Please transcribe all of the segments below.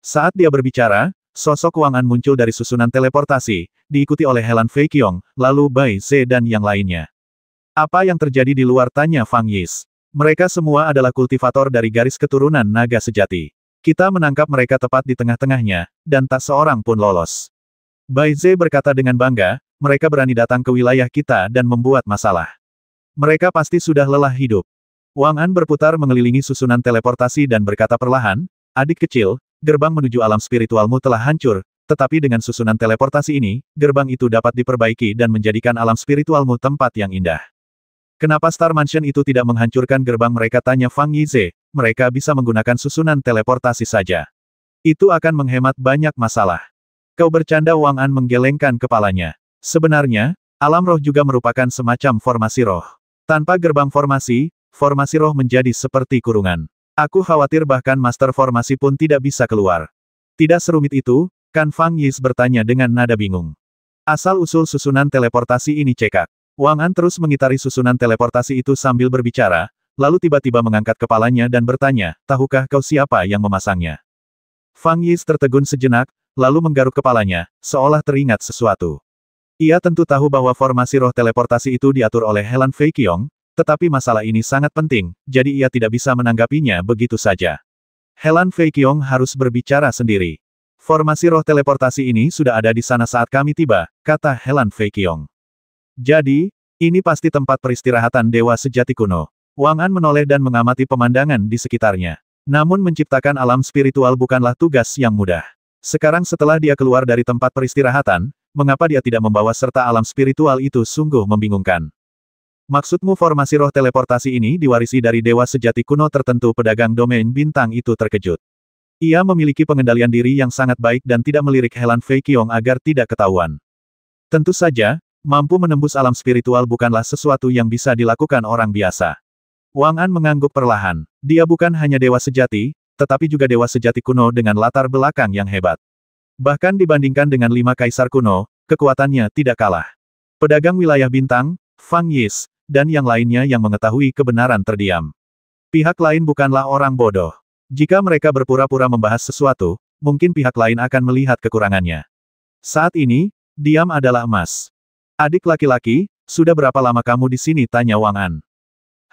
Saat dia berbicara, sosok Wang An muncul dari susunan teleportasi, diikuti oleh Helan Fei Qiong, lalu Bai Ze dan yang lainnya. Apa yang terjadi di luar, tanya Fang Yis. Mereka semua adalah kultivator dari garis keturunan naga sejati. Kita menangkap mereka tepat di tengah-tengahnya, dan tak seorang pun lolos. Bai Ze berkata dengan bangga, mereka berani datang ke wilayah kita dan membuat masalah. Mereka pasti sudah lelah hidup. Wang An berputar mengelilingi susunan teleportasi dan berkata perlahan, adik kecil, gerbang menuju alam spiritualmu telah hancur, tetapi dengan susunan teleportasi ini, gerbang itu dapat diperbaiki dan menjadikan alam spiritualmu tempat yang indah. Kenapa Star Mansion itu tidak menghancurkan gerbang mereka, tanya Fang Yize, mereka bisa menggunakan susunan teleportasi saja. Itu akan menghemat banyak masalah. Kau bercanda, Wang An menggelengkan kepalanya. Sebenarnya, alam roh juga merupakan semacam formasi roh. Tanpa gerbang formasi roh menjadi seperti kurungan. Aku khawatir bahkan master formasi pun tidak bisa keluar. Tidak serumit itu, kan Fang Yis bertanya dengan nada bingung. Asal-usul susunan teleportasi ini cekak. Wang An terus mengitari susunan teleportasi itu sambil berbicara, lalu tiba-tiba mengangkat kepalanya dan bertanya, tahukah kau siapa yang memasangnya? Fang Yis tertegun sejenak, lalu menggaruk kepalanya, seolah teringat sesuatu. Ia tentu tahu bahwa formasi roh teleportasi itu diatur oleh Helan Fei Qiong, tetapi masalah ini sangat penting, jadi ia tidak bisa menanggapinya begitu saja. Helan Fei Qiong harus berbicara sendiri. Formasi roh teleportasi ini sudah ada di sana saat kami tiba, kata Helan Fei Qiong. Jadi, ini pasti tempat peristirahatan dewa sejati kuno. Wang An menoleh dan mengamati pemandangan di sekitarnya. Namun menciptakan alam spiritual bukanlah tugas yang mudah. Sekarang setelah dia keluar dari tempat peristirahatan, mengapa dia tidak membawa serta alam spiritual itu sungguh membingungkan. Maksudmu formasi roh teleportasi ini diwarisi dari dewa sejati kuno tertentu? Pedagang domain bintang itu terkejut. Ia memiliki pengendalian diri yang sangat baik dan tidak melirik Helan Fei Qiong agar tidak ketahuan. Tentu saja, mampu menembus alam spiritual bukanlah sesuatu yang bisa dilakukan orang biasa. Wang An mengangguk perlahan. Dia bukan hanya dewa sejati, tetapi juga dewa sejati kuno dengan latar belakang yang hebat. Bahkan dibandingkan dengan 5 kaisar kuno, kekuatannya tidak kalah. Pedagang wilayah bintang, Fang Yis, dan yang lainnya yang mengetahui kebenaran terdiam. Pihak lain bukanlah orang bodoh. Jika mereka berpura-pura membahas sesuatu, mungkin pihak lain akan melihat kekurangannya. Saat ini, diam adalah emas. Adik laki-laki, sudah berapa lama kamu di sini, tanya Wang An.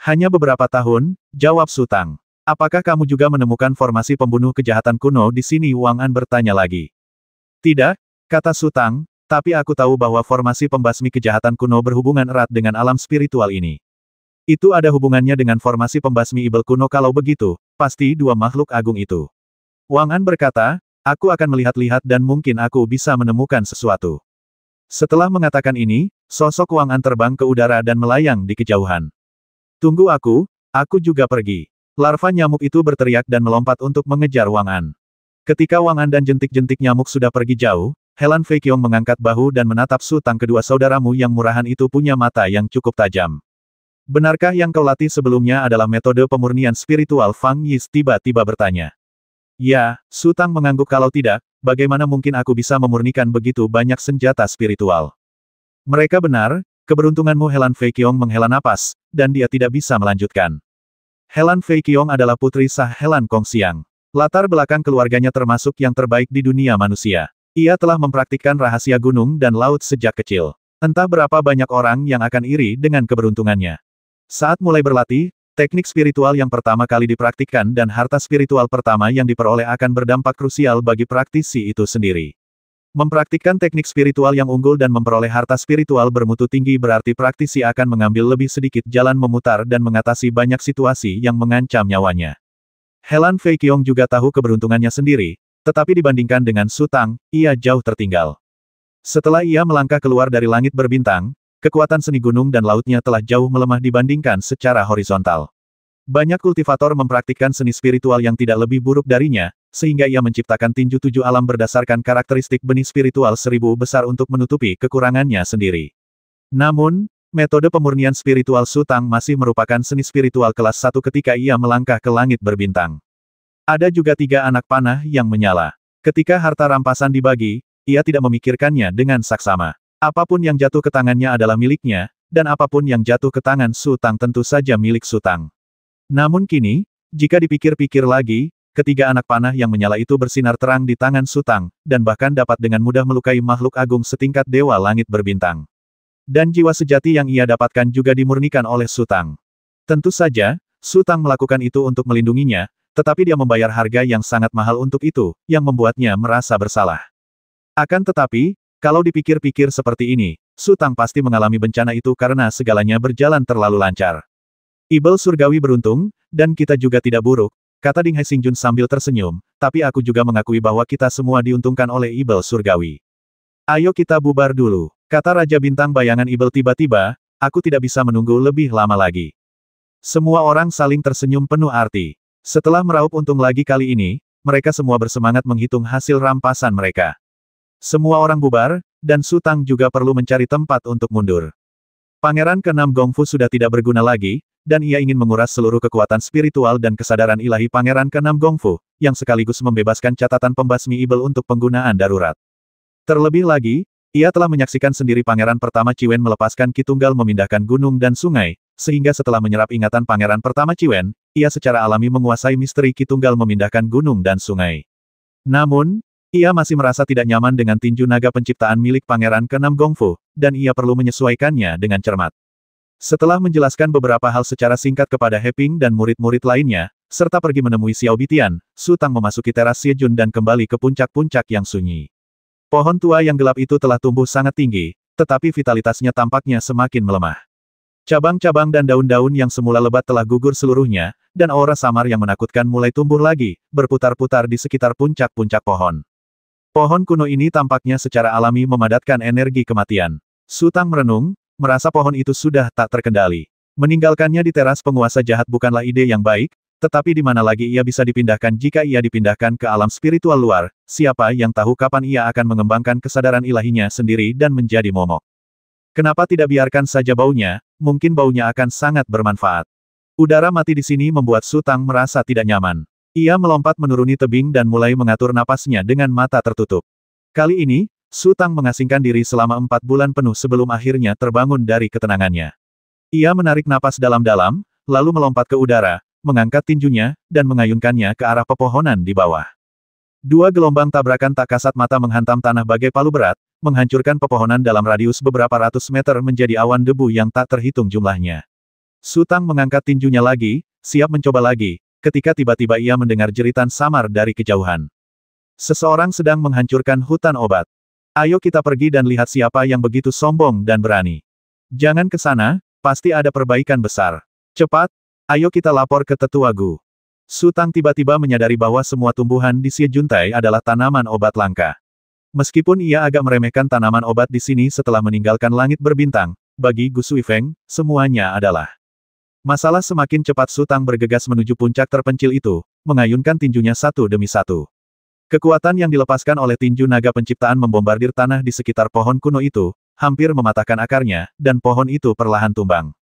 Hanya beberapa tahun, jawab Su Tang. Apakah kamu juga menemukan formasi pembunuh kejahatan kuno di sini? Wang An bertanya lagi. Tidak, kata Su Tang, tapi aku tahu bahwa formasi pembasmi kejahatan kuno berhubungan erat dengan alam spiritual ini. Itu ada hubungannya dengan formasi pembasmi ibel kuno. Kalau begitu, pasti dua makhluk agung itu. Wang An berkata, aku akan melihat-lihat dan mungkin aku bisa menemukan sesuatu. Setelah mengatakan ini, sosok Wang An terbang ke udara dan melayang di kejauhan. Tunggu aku juga pergi. Larva nyamuk itu berteriak dan melompat untuk mengejar Wang An. Ketika Wang An dan jentik-jentik nyamuk sudah pergi jauh, Helan Fei Qiong mengangkat bahu dan menatap Su Tang. Kedua saudaramu yang murahan itu punya mata yang cukup tajam. Benarkah yang kau latih sebelumnya adalah metode pemurnian spiritual? Fang Yis tiba-tiba bertanya. Ya, Su Tang mengangguk. Kalau tidak, bagaimana mungkin aku bisa memurnikan begitu banyak senjata spiritual? Mereka benar, keberuntunganmu. Helan Fei Qiong menghela napas, dan dia tidak bisa melanjutkan. Helan Fei Qiong adalah putri sah Helan Kongxiang. Latar belakang keluarganya termasuk yang terbaik di dunia manusia. Ia telah mempraktikkan rahasia gunung dan laut sejak kecil. Entah berapa banyak orang yang akan iri dengan keberuntungannya. Saat mulai berlatih, teknik spiritual yang pertama kali dipraktikkan dan harta spiritual pertama yang diperoleh akan berdampak krusial bagi praktisi itu sendiri. Mempraktikkan teknik spiritual yang unggul dan memperoleh harta spiritual bermutu tinggi berarti praktisi akan mengambil lebih sedikit jalan memutar dan mengatasi banyak situasi yang mengancam nyawanya. Helan Fei Qiong juga tahu keberuntungannya sendiri, tetapi dibandingkan dengan Su Tang, ia jauh tertinggal. Setelah ia melangkah keluar dari langit berbintang, kekuatan seni gunung dan lautnya telah jauh melemah dibandingkan secara horizontal. Banyak kultivator mempraktikkan seni spiritual yang tidak lebih buruk darinya, sehingga ia menciptakan tinju 7 alam berdasarkan karakteristik benih spiritual 1000 besar untuk menutupi kekurangannya sendiri. Namun, metode pemurnian spiritual Su Tang masih merupakan seni spiritual kelas 1 ketika ia melangkah ke langit berbintang. Ada juga 3 anak panah yang menyala. Ketika harta rampasan dibagi, ia tidak memikirkannya dengan saksama. Apapun yang jatuh ke tangannya adalah miliknya, dan apapun yang jatuh ke tangan Su Tang tentu saja milik Su Tang. Namun kini, jika dipikir-pikir lagi, ketiga anak panah yang menyala itu bersinar terang di tangan Sutang, dan bahkan dapat dengan mudah melukai makhluk agung setingkat dewa langit berbintang. Dan jiwa sejati yang ia dapatkan juga dimurnikan oleh Sutang. Tentu saja, Sutang melakukan itu untuk melindunginya, tetapi dia membayar harga yang sangat mahal untuk itu, yang membuatnya merasa bersalah. Akan tetapi, kalau dipikir-pikir seperti ini, Sutang pasti mengalami bencana itu karena segalanya berjalan terlalu lancar. Ibel surgawi beruntung, dan kita juga tidak buruk, kata Ding Hai Xingjun sambil tersenyum, tapi aku juga mengakui bahwa kita semua diuntungkan oleh Ibel surgawi. Ayo kita bubar dulu, kata Raja Bintang Bayangan Ibel tiba-tiba, aku tidak bisa menunggu lebih lama lagi. Semua orang saling tersenyum penuh arti. Setelah meraup untung lagi kali ini, mereka semua bersemangat menghitung hasil rampasan mereka. Semua orang bubar, dan Sutang juga perlu mencari tempat untuk mundur. Pangeran ke-6 Gongfu sudah tidak berguna lagi, dan ia ingin menguras seluruh kekuatan spiritual dan kesadaran ilahi Pangeran ke-6 Gongfu, yang sekaligus membebaskan catatan pembasmi Ibel untuk penggunaan darurat. Terlebih lagi, ia telah menyaksikan sendiri Pangeran pertama Ciwen melepaskan Ki Tunggal memindahkan gunung dan sungai, sehingga setelah menyerap ingatan Pangeran pertama Ciwen, ia secara alami menguasai misteri Ki Tunggal memindahkan gunung dan sungai. Namun, ia masih merasa tidak nyaman dengan tinju naga penciptaan milik Pangeran ke-6 Gongfu, dan ia perlu menyesuaikannya dengan cermat. Setelah menjelaskan beberapa hal secara singkat kepada He Ping dan murid-murid lainnya, serta pergi menemui Xiao Bitian, Sutang memasuki teras Siejun dan kembali ke puncak-puncak yang sunyi. Pohon tua yang gelap itu telah tumbuh sangat tinggi, tetapi vitalitasnya tampaknya semakin melemah. Cabang-cabang dan daun-daun yang semula lebat telah gugur seluruhnya, dan aura samar yang menakutkan mulai tumbuh lagi, berputar-putar di sekitar puncak-puncak pohon. Pohon kuno ini tampaknya secara alami memadatkan energi kematian. Sutang merenung, merasa pohon itu sudah tak terkendali. Meninggalkannya di teras penguasa jahat bukanlah ide yang baik, tetapi di mana lagi ia bisa dipindahkan jika ia dipindahkan ke alam spiritual luar, siapa yang tahu kapan ia akan mengembangkan kesadaran ilahinya sendiri dan menjadi momok. Kenapa tidak biarkan saja baunya, mungkin baunya akan sangat bermanfaat. Udara mati di sini membuat Sutang merasa tidak nyaman. Ia melompat menuruni tebing dan mulai mengatur napasnya dengan mata tertutup. Kali ini, Sutang mengasingkan diri selama 4 bulan penuh sebelum akhirnya terbangun dari ketenangannya. Ia menarik napas dalam-dalam, lalu melompat ke udara, mengangkat tinjunya, dan mengayunkannya ke arah pepohonan di bawah. Dua gelombang tabrakan tak kasat mata menghantam tanah bagai palu berat, menghancurkan pepohonan dalam radius beberapa ratus meter menjadi awan debu yang tak terhitung jumlahnya. Sutang mengangkat tinjunya lagi, siap mencoba lagi, ketika tiba-tiba ia mendengar jeritan samar dari kejauhan. Seseorang sedang menghancurkan hutan obat. Ayo kita pergi dan lihat siapa yang begitu sombong dan berani. Jangan ke sana, pasti ada perbaikan besar. Cepat, ayo kita lapor ke Tetua Gu. Sutang tiba-tiba menyadari bahwa semua tumbuhan di Siejuntai adalah tanaman obat langka. Meskipun ia agak meremehkan tanaman obat di sini setelah meninggalkan langit berbintang, bagi Gu Suifeng, semuanya adalah. Masalah semakin cepat Sutang bergegas menuju puncak terpencil itu, mengayunkan tinjunya satu demi satu. Kekuatan yang dilepaskan oleh tinju naga penciptaan membombardir tanah di sekitar pohon kuno itu, hampir mematahkan akarnya, dan pohon itu perlahan tumbang.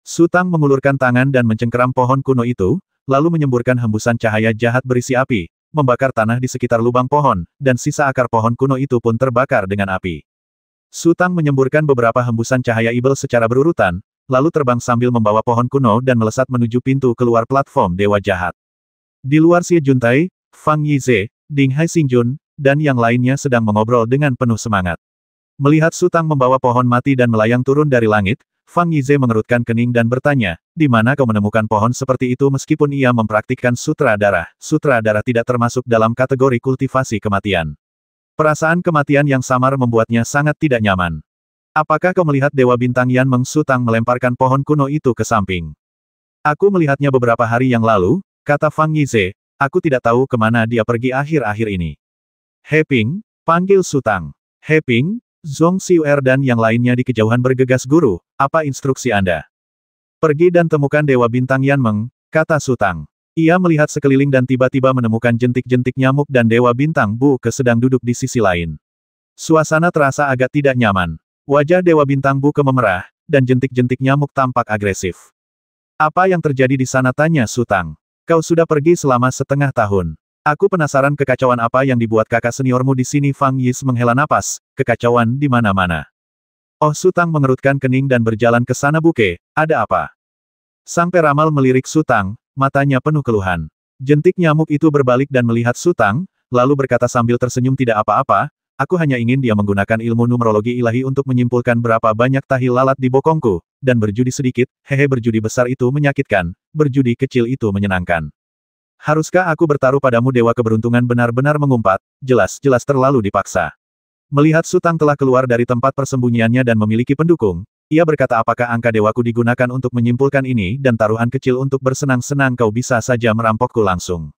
Sutang mengulurkan tangan dan mencengkeram pohon kuno itu, lalu menyemburkan hembusan cahaya jahat berisi api, membakar tanah di sekitar lubang pohon, dan sisa akar pohon kuno itu pun terbakar dengan api. Sutang menyemburkan beberapa hembusan cahaya ibel secara berurutan, lalu terbang sambil membawa pohon kuno dan melesat menuju pintu keluar platform Dewa Jahat. Di luar Siejuntai, Fang Yize, Ding Hai Xingjun, dan yang lainnya sedang mengobrol dengan penuh semangat. Melihat Sutang membawa pohon mati dan melayang turun dari langit, Fang Yize mengerutkan kening dan bertanya, di mana kau menemukan pohon seperti itu meskipun ia mempraktikkan sutra darah. Sutra darah tidak termasuk dalam kategori kultivasi kematian. Perasaan kematian yang samar membuatnya sangat tidak nyaman. Apakah kau melihat Dewa Bintang Yanmeng? Sutang melemparkan pohon kuno itu ke samping. Aku melihatnya beberapa hari yang lalu, kata Fang Yize. Aku tidak tahu kemana dia pergi akhir-akhir ini. He Ping, panggil Sutang. He Ping, Zhong Xiuer dan yang lainnya di kejauhan bergegas guru, apa instruksi Anda? Pergi dan temukan Dewa Bintang Yanmeng, kata Sutang. Ia melihat sekeliling dan tiba-tiba menemukan jentik-jentik nyamuk dan Dewa Bintang Bu Ke sedang duduk di sisi lain. Suasana terasa agak tidak nyaman. Wajah Dewa Bintang Bu Ke memerah, dan jentik-jentik nyamuk tampak agresif. Apa yang terjadi di sana? Tanya Sutang. Kau sudah pergi selama setengah tahun. Aku penasaran kekacauan apa yang dibuat kakak seniormu di sini. Fang Yis menghela napas, kekacauan di mana-mana. Oh, Sutang mengerutkan kening dan berjalan ke sana. Buke, ada apa? Sang peramal melirik Sutang, matanya penuh keluhan. Jentik nyamuk itu berbalik dan melihat Su Tang, lalu berkata sambil tersenyum tidak apa-apa, aku hanya ingin dia menggunakan ilmu numerologi ilahi untuk menyimpulkan berapa banyak tahi lalat di bokongku, dan berjudi sedikit, hehe berjudi besar itu menyakitkan, berjudi kecil itu menyenangkan. Haruskah aku bertaruh padamu dewa keberuntungan benar-benar mengumpat, jelas-jelas terlalu dipaksa. Melihat Su Tang telah keluar dari tempat persembunyiannya dan memiliki pendukung, ia berkata apakah angka dewaku digunakan untuk menyimpulkan ini dan taruhan kecil untuk bersenang-senang kau bisa saja merampokku langsung.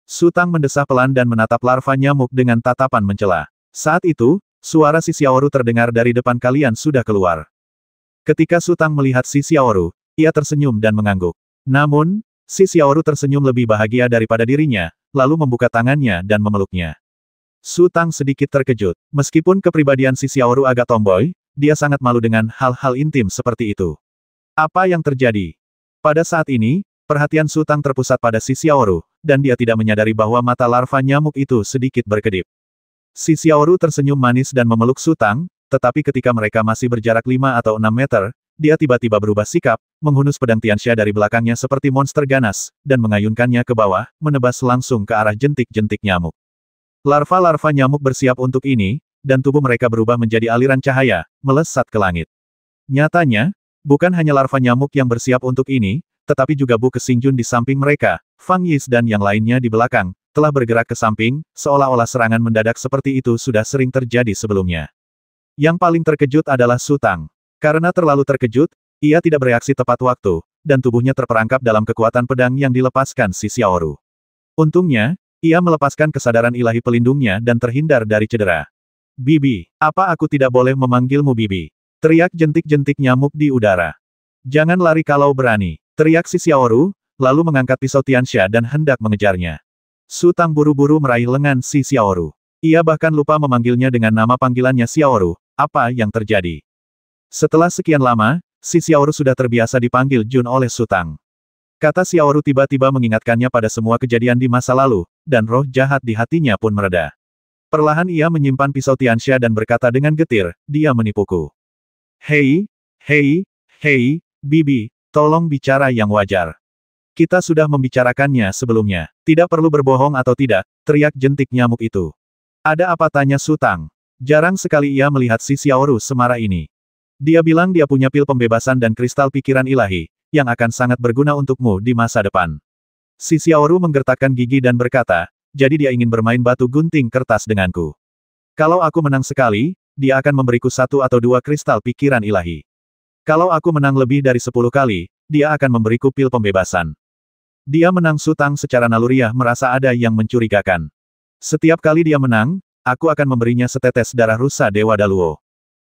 Su Tang mendesah pelan dan menatap larva nyamuk dengan tatapan mencela. Saat itu, suara si Xiaoru terdengar dari depan kalian sudah keluar. Ketika Su Tang melihat si Xiaoru, ia tersenyum dan mengangguk. Namun, si Xiaoru tersenyum lebih bahagia daripada dirinya, lalu membuka tangannya dan memeluknya. Su Tang sedikit terkejut. Meskipun kepribadian si Xiaoru agak tomboy, dia sangat malu dengan hal-hal intim seperti itu. Apa yang terjadi? Pada saat ini, perhatian Su Tang terpusat pada si Xiaoru, dan dia tidak menyadari bahwa mata larva nyamuk itu sedikit berkedip. Si Xiaoru tersenyum manis dan memeluk Su Tang, tetapi ketika mereka masih berjarak 5 atau 6 meter, dia tiba-tiba berubah sikap, menghunus pedang Tianxia dari belakangnya seperti monster ganas, dan mengayunkannya ke bawah, menebas langsung ke arah jentik-jentik nyamuk. Larva-larva nyamuk bersiap untuk ini, dan tubuh mereka berubah menjadi aliran cahaya, melesat ke langit. Nyatanya, bukan hanya larva nyamuk yang bersiap untuk ini, tetapi juga Bu Xingjun di samping mereka, Fang Yis dan yang lainnya di belakang, telah bergerak ke samping, seolah-olah serangan mendadak seperti itu sudah sering terjadi sebelumnya. Yang paling terkejut adalah Su Tang. Karena terlalu terkejut, ia tidak bereaksi tepat waktu, dan tubuhnya terperangkap dalam kekuatan pedang yang dilepaskan si Xiaoru. Untungnya, ia melepaskan kesadaran ilahi pelindungnya dan terhindar dari cedera. Bibi, apa aku tidak boleh memanggilmu Bibi? Teriak jentik-jentik nyamuk di udara. Jangan lari kalau berani. Teriak si Xiaoru, lalu mengangkat pisau Tianxia dan hendak mengejarnya. Su Tang buru-buru meraih lengan si Xiaoru. Ia bahkan lupa memanggilnya dengan nama panggilannya Xiaoru. Apa yang terjadi? Setelah sekian lama, si Xiaoru sudah terbiasa dipanggil Jun oleh Su Tang. Kata Xiaoru tiba-tiba mengingatkannya pada semua kejadian di masa lalu, dan roh jahat di hatinya pun mereda. Perlahan ia menyimpan pisau Tianxia dan berkata dengan getir, dia menipuku. Hei, Bibi, tolong bicara yang wajar. Kita sudah membicarakannya sebelumnya. Tidak perlu berbohong atau tidak, teriak jentik nyamuk itu. Ada apa tanya Su Tang? Jarang sekali ia melihat si Xiaoru semarah ini. Dia bilang dia punya pil pembebasan dan kristal pikiran ilahi, yang akan sangat berguna untukmu di masa depan. Si Xiaoru menggertakkan gigi dan berkata, jadi dia ingin bermain batu gunting kertas denganku. Kalau aku menang sekali, dia akan memberiku 1 atau 2 kristal pikiran ilahi. Kalau aku menang lebih dari 10 kali, dia akan memberiku pil pembebasan. Dia menang. Su Tang secara naluriah merasa ada yang mencurigakan. Setiap kali dia menang, aku akan memberinya setetes darah rusa Dewa Daluo.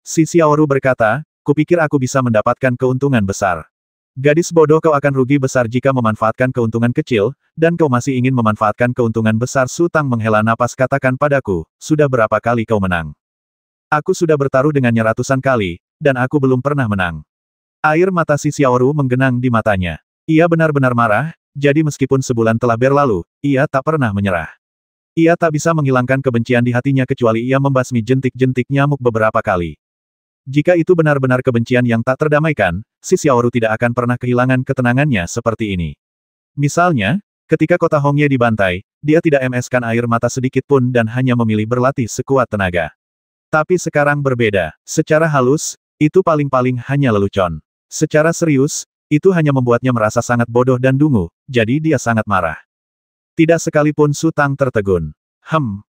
Si Xiaoru berkata, kupikir aku bisa mendapatkan keuntungan besar. Gadis bodoh, kau akan rugi besar jika memanfaatkan keuntungan kecil, dan kau masih ingin memanfaatkan keuntungan besar. Su Tang menghela napas katakan padaku, sudah berapa kali kau menang? Aku sudah bertaruh dengannya ratusan kali, dan aku belum pernah menang. Air mata si Xiaoru menggenang di matanya. Ia benar-benar marah, jadi meskipun sebulan telah berlalu, ia tak pernah menyerah. Ia tak bisa menghilangkan kebencian di hatinya kecuali ia membasmi jentik-jentik nyamuk beberapa kali. Jika itu benar-benar kebencian yang tak terdamaikan, si Xiaoru tidak akan pernah kehilangan ketenangannya seperti ini. Misalnya, ketika kota Hongye dibantai, dia tidak MS-kan air mata sedikit pun dan hanya memilih berlatih sekuat tenaga. Tapi sekarang berbeda. Secara halus, itu paling-paling hanya lelucon. Secara serius, itu hanya membuatnya merasa sangat bodoh dan dungu, jadi dia sangat marah. Tidak sekalipun Su Tang tertegun.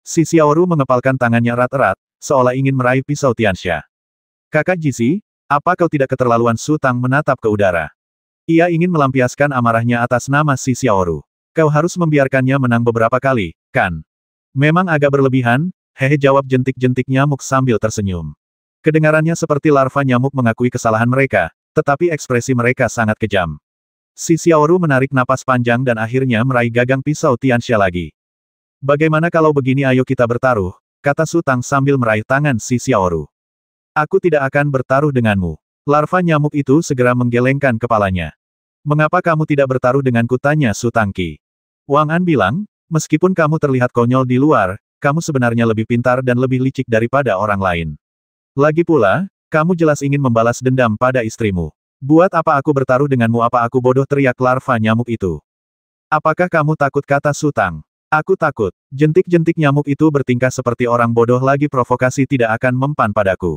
Si Xiaoru mengepalkan tangannya erat-erat, seolah ingin meraih pisau Tianxia. Kakak Jisi, apa kau tidak keterlaluan? Su Tang menatap ke udara. Ia ingin melampiaskan amarahnya atas nama si Xiaoru. Kau harus membiarkannya menang beberapa kali, kan? Memang agak berlebihan, hehe, jawab jentik-jentik nyamuk sambil tersenyum. Kedengarannya seperti larva nyamuk mengakui kesalahan mereka, tetapi ekspresi mereka sangat kejam. Si Xiaoru menarik napas panjang dan akhirnya meraih gagang pisau Tianxia lagi. Bagaimana kalau begini, ayo kita bertaruh, kata Su Tang sambil meraih tangan si Xiaoru. Aku tidak akan bertaruh denganmu. Larva nyamuk itu segera menggelengkan kepalanya. Mengapa kamu tidak bertaruh denganku, tanya Su Tangqi. Wang An bilang, meskipun kamu terlihat konyol di luar, kamu sebenarnya lebih pintar dan lebih licik daripada orang lain. Lagi pula, kamu jelas ingin membalas dendam pada istrimu. Buat apa aku bertaruh denganmu? Apa aku bodoh? Teriak larva nyamuk itu. Apakah kamu takut, kata Su Tang? Aku takut. Jentik-jentik nyamuk itu bertingkah seperti orang bodoh lagi, provokasi tidak akan mempan padaku.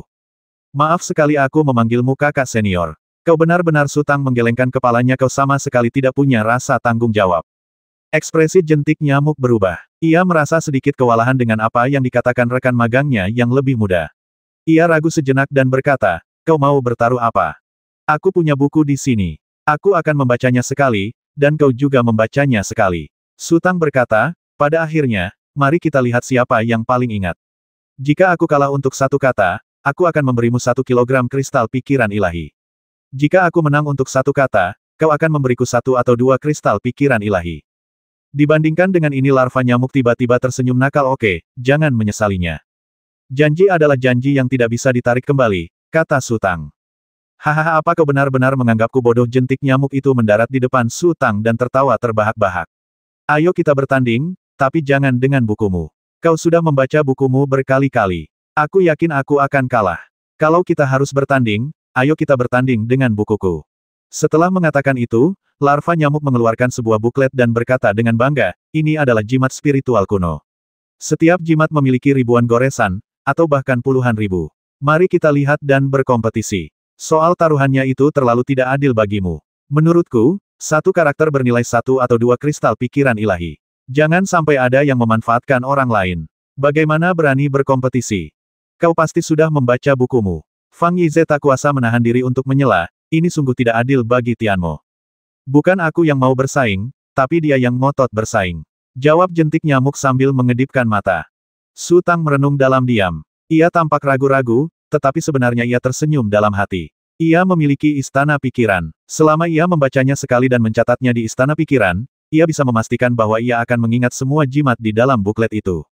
Maaf sekali aku memanggilmu kakak senior. Kau benar-benar, Su Tang menggelengkan kepalanya, kau sama sekali tidak punya rasa tanggung jawab. Ekspresi jentik nyamuk berubah. Ia merasa sedikit kewalahan dengan apa yang dikatakan rekan magangnya yang lebih muda. Ia ragu sejenak dan berkata, kau mau bertaruh apa? Aku punya buku di sini. Aku akan membacanya sekali, dan kau juga membacanya sekali. Su Tang berkata, pada akhirnya, mari kita lihat siapa yang paling ingat. Jika aku kalah untuk satu kata, aku akan memberimu 1 kilogram kristal pikiran ilahi. Jika aku menang untuk satu kata, kau akan memberiku 1 atau 2 kristal pikiran ilahi. Dibandingkan dengan ini, larva nyamuk tiba-tiba tersenyum nakal. Oke, jangan menyesalinya. Janji adalah janji yang tidak bisa ditarik kembali, kata Su Tang. Hahaha, apa kau benar-benar menganggapku bodoh? Jentik nyamuk itu mendarat di depan Su Tang dan tertawa terbahak-bahak. Ayo kita bertanding, tapi jangan dengan bukumu. Kau sudah membaca bukumu berkali-kali. Aku yakin aku akan kalah. Kalau kita harus bertanding, ayo kita bertanding dengan bukuku. Setelah mengatakan itu, larva nyamuk mengeluarkan sebuah buklet dan berkata dengan bangga, ini adalah jimat spiritual kuno. Setiap jimat memiliki ribuan goresan, atau bahkan puluhan ribu. Mari kita lihat dan berkompetisi. Soal taruhannya itu terlalu tidak adil bagimu. Menurutku, satu karakter bernilai 1 atau 2 kristal pikiran ilahi. Jangan sampai ada yang memanfaatkan orang lain. Bagaimana berani berkompetisi? Kau pasti sudah membaca bukumu. Fang Yize tak kuasa menahan diri untuk menyela, ini sungguh tidak adil bagi Tianmo. Bukan aku yang mau bersaing, tapi dia yang ngotot bersaing. Jawab jentik nyamuk sambil mengedipkan mata. Su Tang merenung dalam diam. Ia tampak ragu-ragu, tetapi sebenarnya ia tersenyum dalam hati. Ia memiliki istana pikiran. Selama ia membacanya sekali dan mencatatnya di istana pikiran, ia bisa memastikan bahwa ia akan mengingat semua jimat di dalam buklet itu.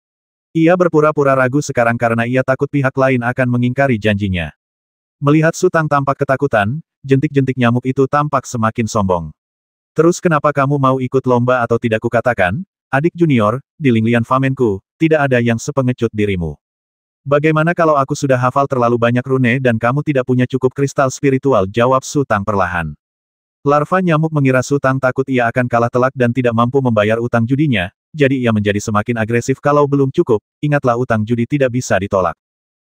Ia berpura-pura ragu sekarang karena ia takut pihak lain akan mengingkari janjinya. Melihat Su Tang tampak ketakutan, jentik-jentik nyamuk itu tampak semakin sombong. Terus kenapa kamu mau ikut lomba atau tidak? Kukatakan, adik junior, di Linglian Famenku, tidak ada yang sepengecut dirimu. Bagaimana kalau aku sudah hafal terlalu banyak rune dan kamu tidak punya cukup kristal spiritual? Jawab Su Tang perlahan. Larva nyamuk mengira Su Tang takut ia akan kalah telak dan tidak mampu membayar utang judinya, jadi ia menjadi semakin agresif. Kalau belum cukup, ingatlah utang judi tidak bisa ditolak.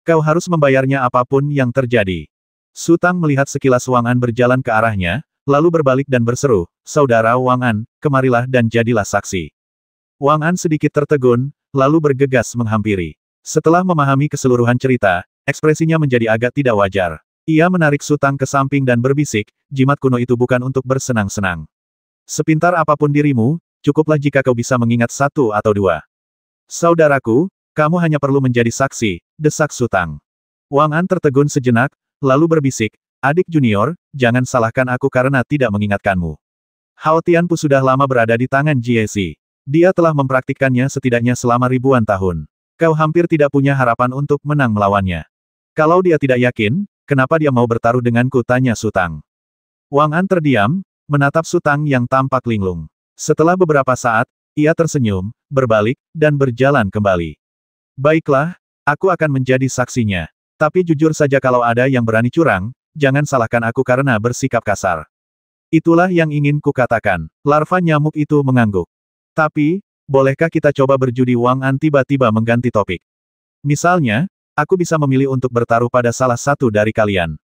Kau harus membayarnya apapun yang terjadi. Su Tang melihat sekilas Wang An berjalan ke arahnya, lalu berbalik dan berseru, saudara Wang An, kemarilah dan jadilah saksi. Wang An sedikit tertegun, lalu bergegas menghampiri. Setelah memahami keseluruhan cerita, ekspresinya menjadi agak tidak wajar. Ia menarik Su Tang ke samping dan berbisik, jimat kuno itu bukan untuk bersenang-senang. Sepintar apapun dirimu, cukuplah jika kau bisa mengingat 1 atau 2. Saudaraku, kamu hanya perlu menjadi saksi, desak Su Tang. Wang An tertegun sejenak, lalu berbisik, adik junior, jangan salahkan aku karena tidak mengingatkanmu. Hao Tianpu sudah lama berada di tangan Jie Xi. Dia telah mempraktikkannya setidaknya selama ribuan tahun. Kau hampir tidak punya harapan untuk menang melawannya. Kalau dia tidak yakin, kenapa dia mau bertaruh denganku? Tanya Su Tang. Wang An terdiam, menatap Su Tang yang tampak linglung. Setelah beberapa saat, ia tersenyum, berbalik, dan berjalan kembali. Baiklah, aku akan menjadi saksinya. Tapi jujur saja kalau ada yang berani curang, jangan salahkan aku karena bersikap kasar. Itulah yang ingin kukatakan. Larva nyamuk itu mengangguk. Tapi, bolehkah kita coba berjudi? Wang An tiba-tiba mengganti topik. Misalnya, aku bisa memilih untuk bertaruh pada salah satu dari kalian.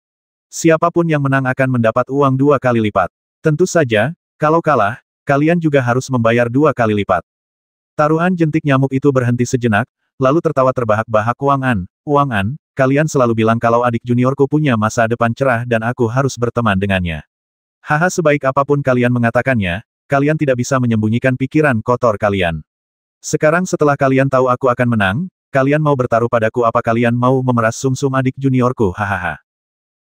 Siapapun yang menang akan mendapat uang 2 kali lipat. Tentu saja, kalau kalah, kalian juga harus membayar 2 kali lipat. Taruhan jentik nyamuk itu berhenti sejenak, lalu tertawa terbahak-bahak. Wang An, kalian selalu bilang kalau adik juniorku punya masa depan cerah dan aku harus berteman dengannya. Haha, sebaik apapun kalian mengatakannya, kalian tidak bisa menyembunyikan pikiran kotor kalian. Sekarang setelah kalian tahu aku akan menang, kalian mau bertaruh padaku? Apa kalian mau memeras sumsum adik juniorku? Hahaha.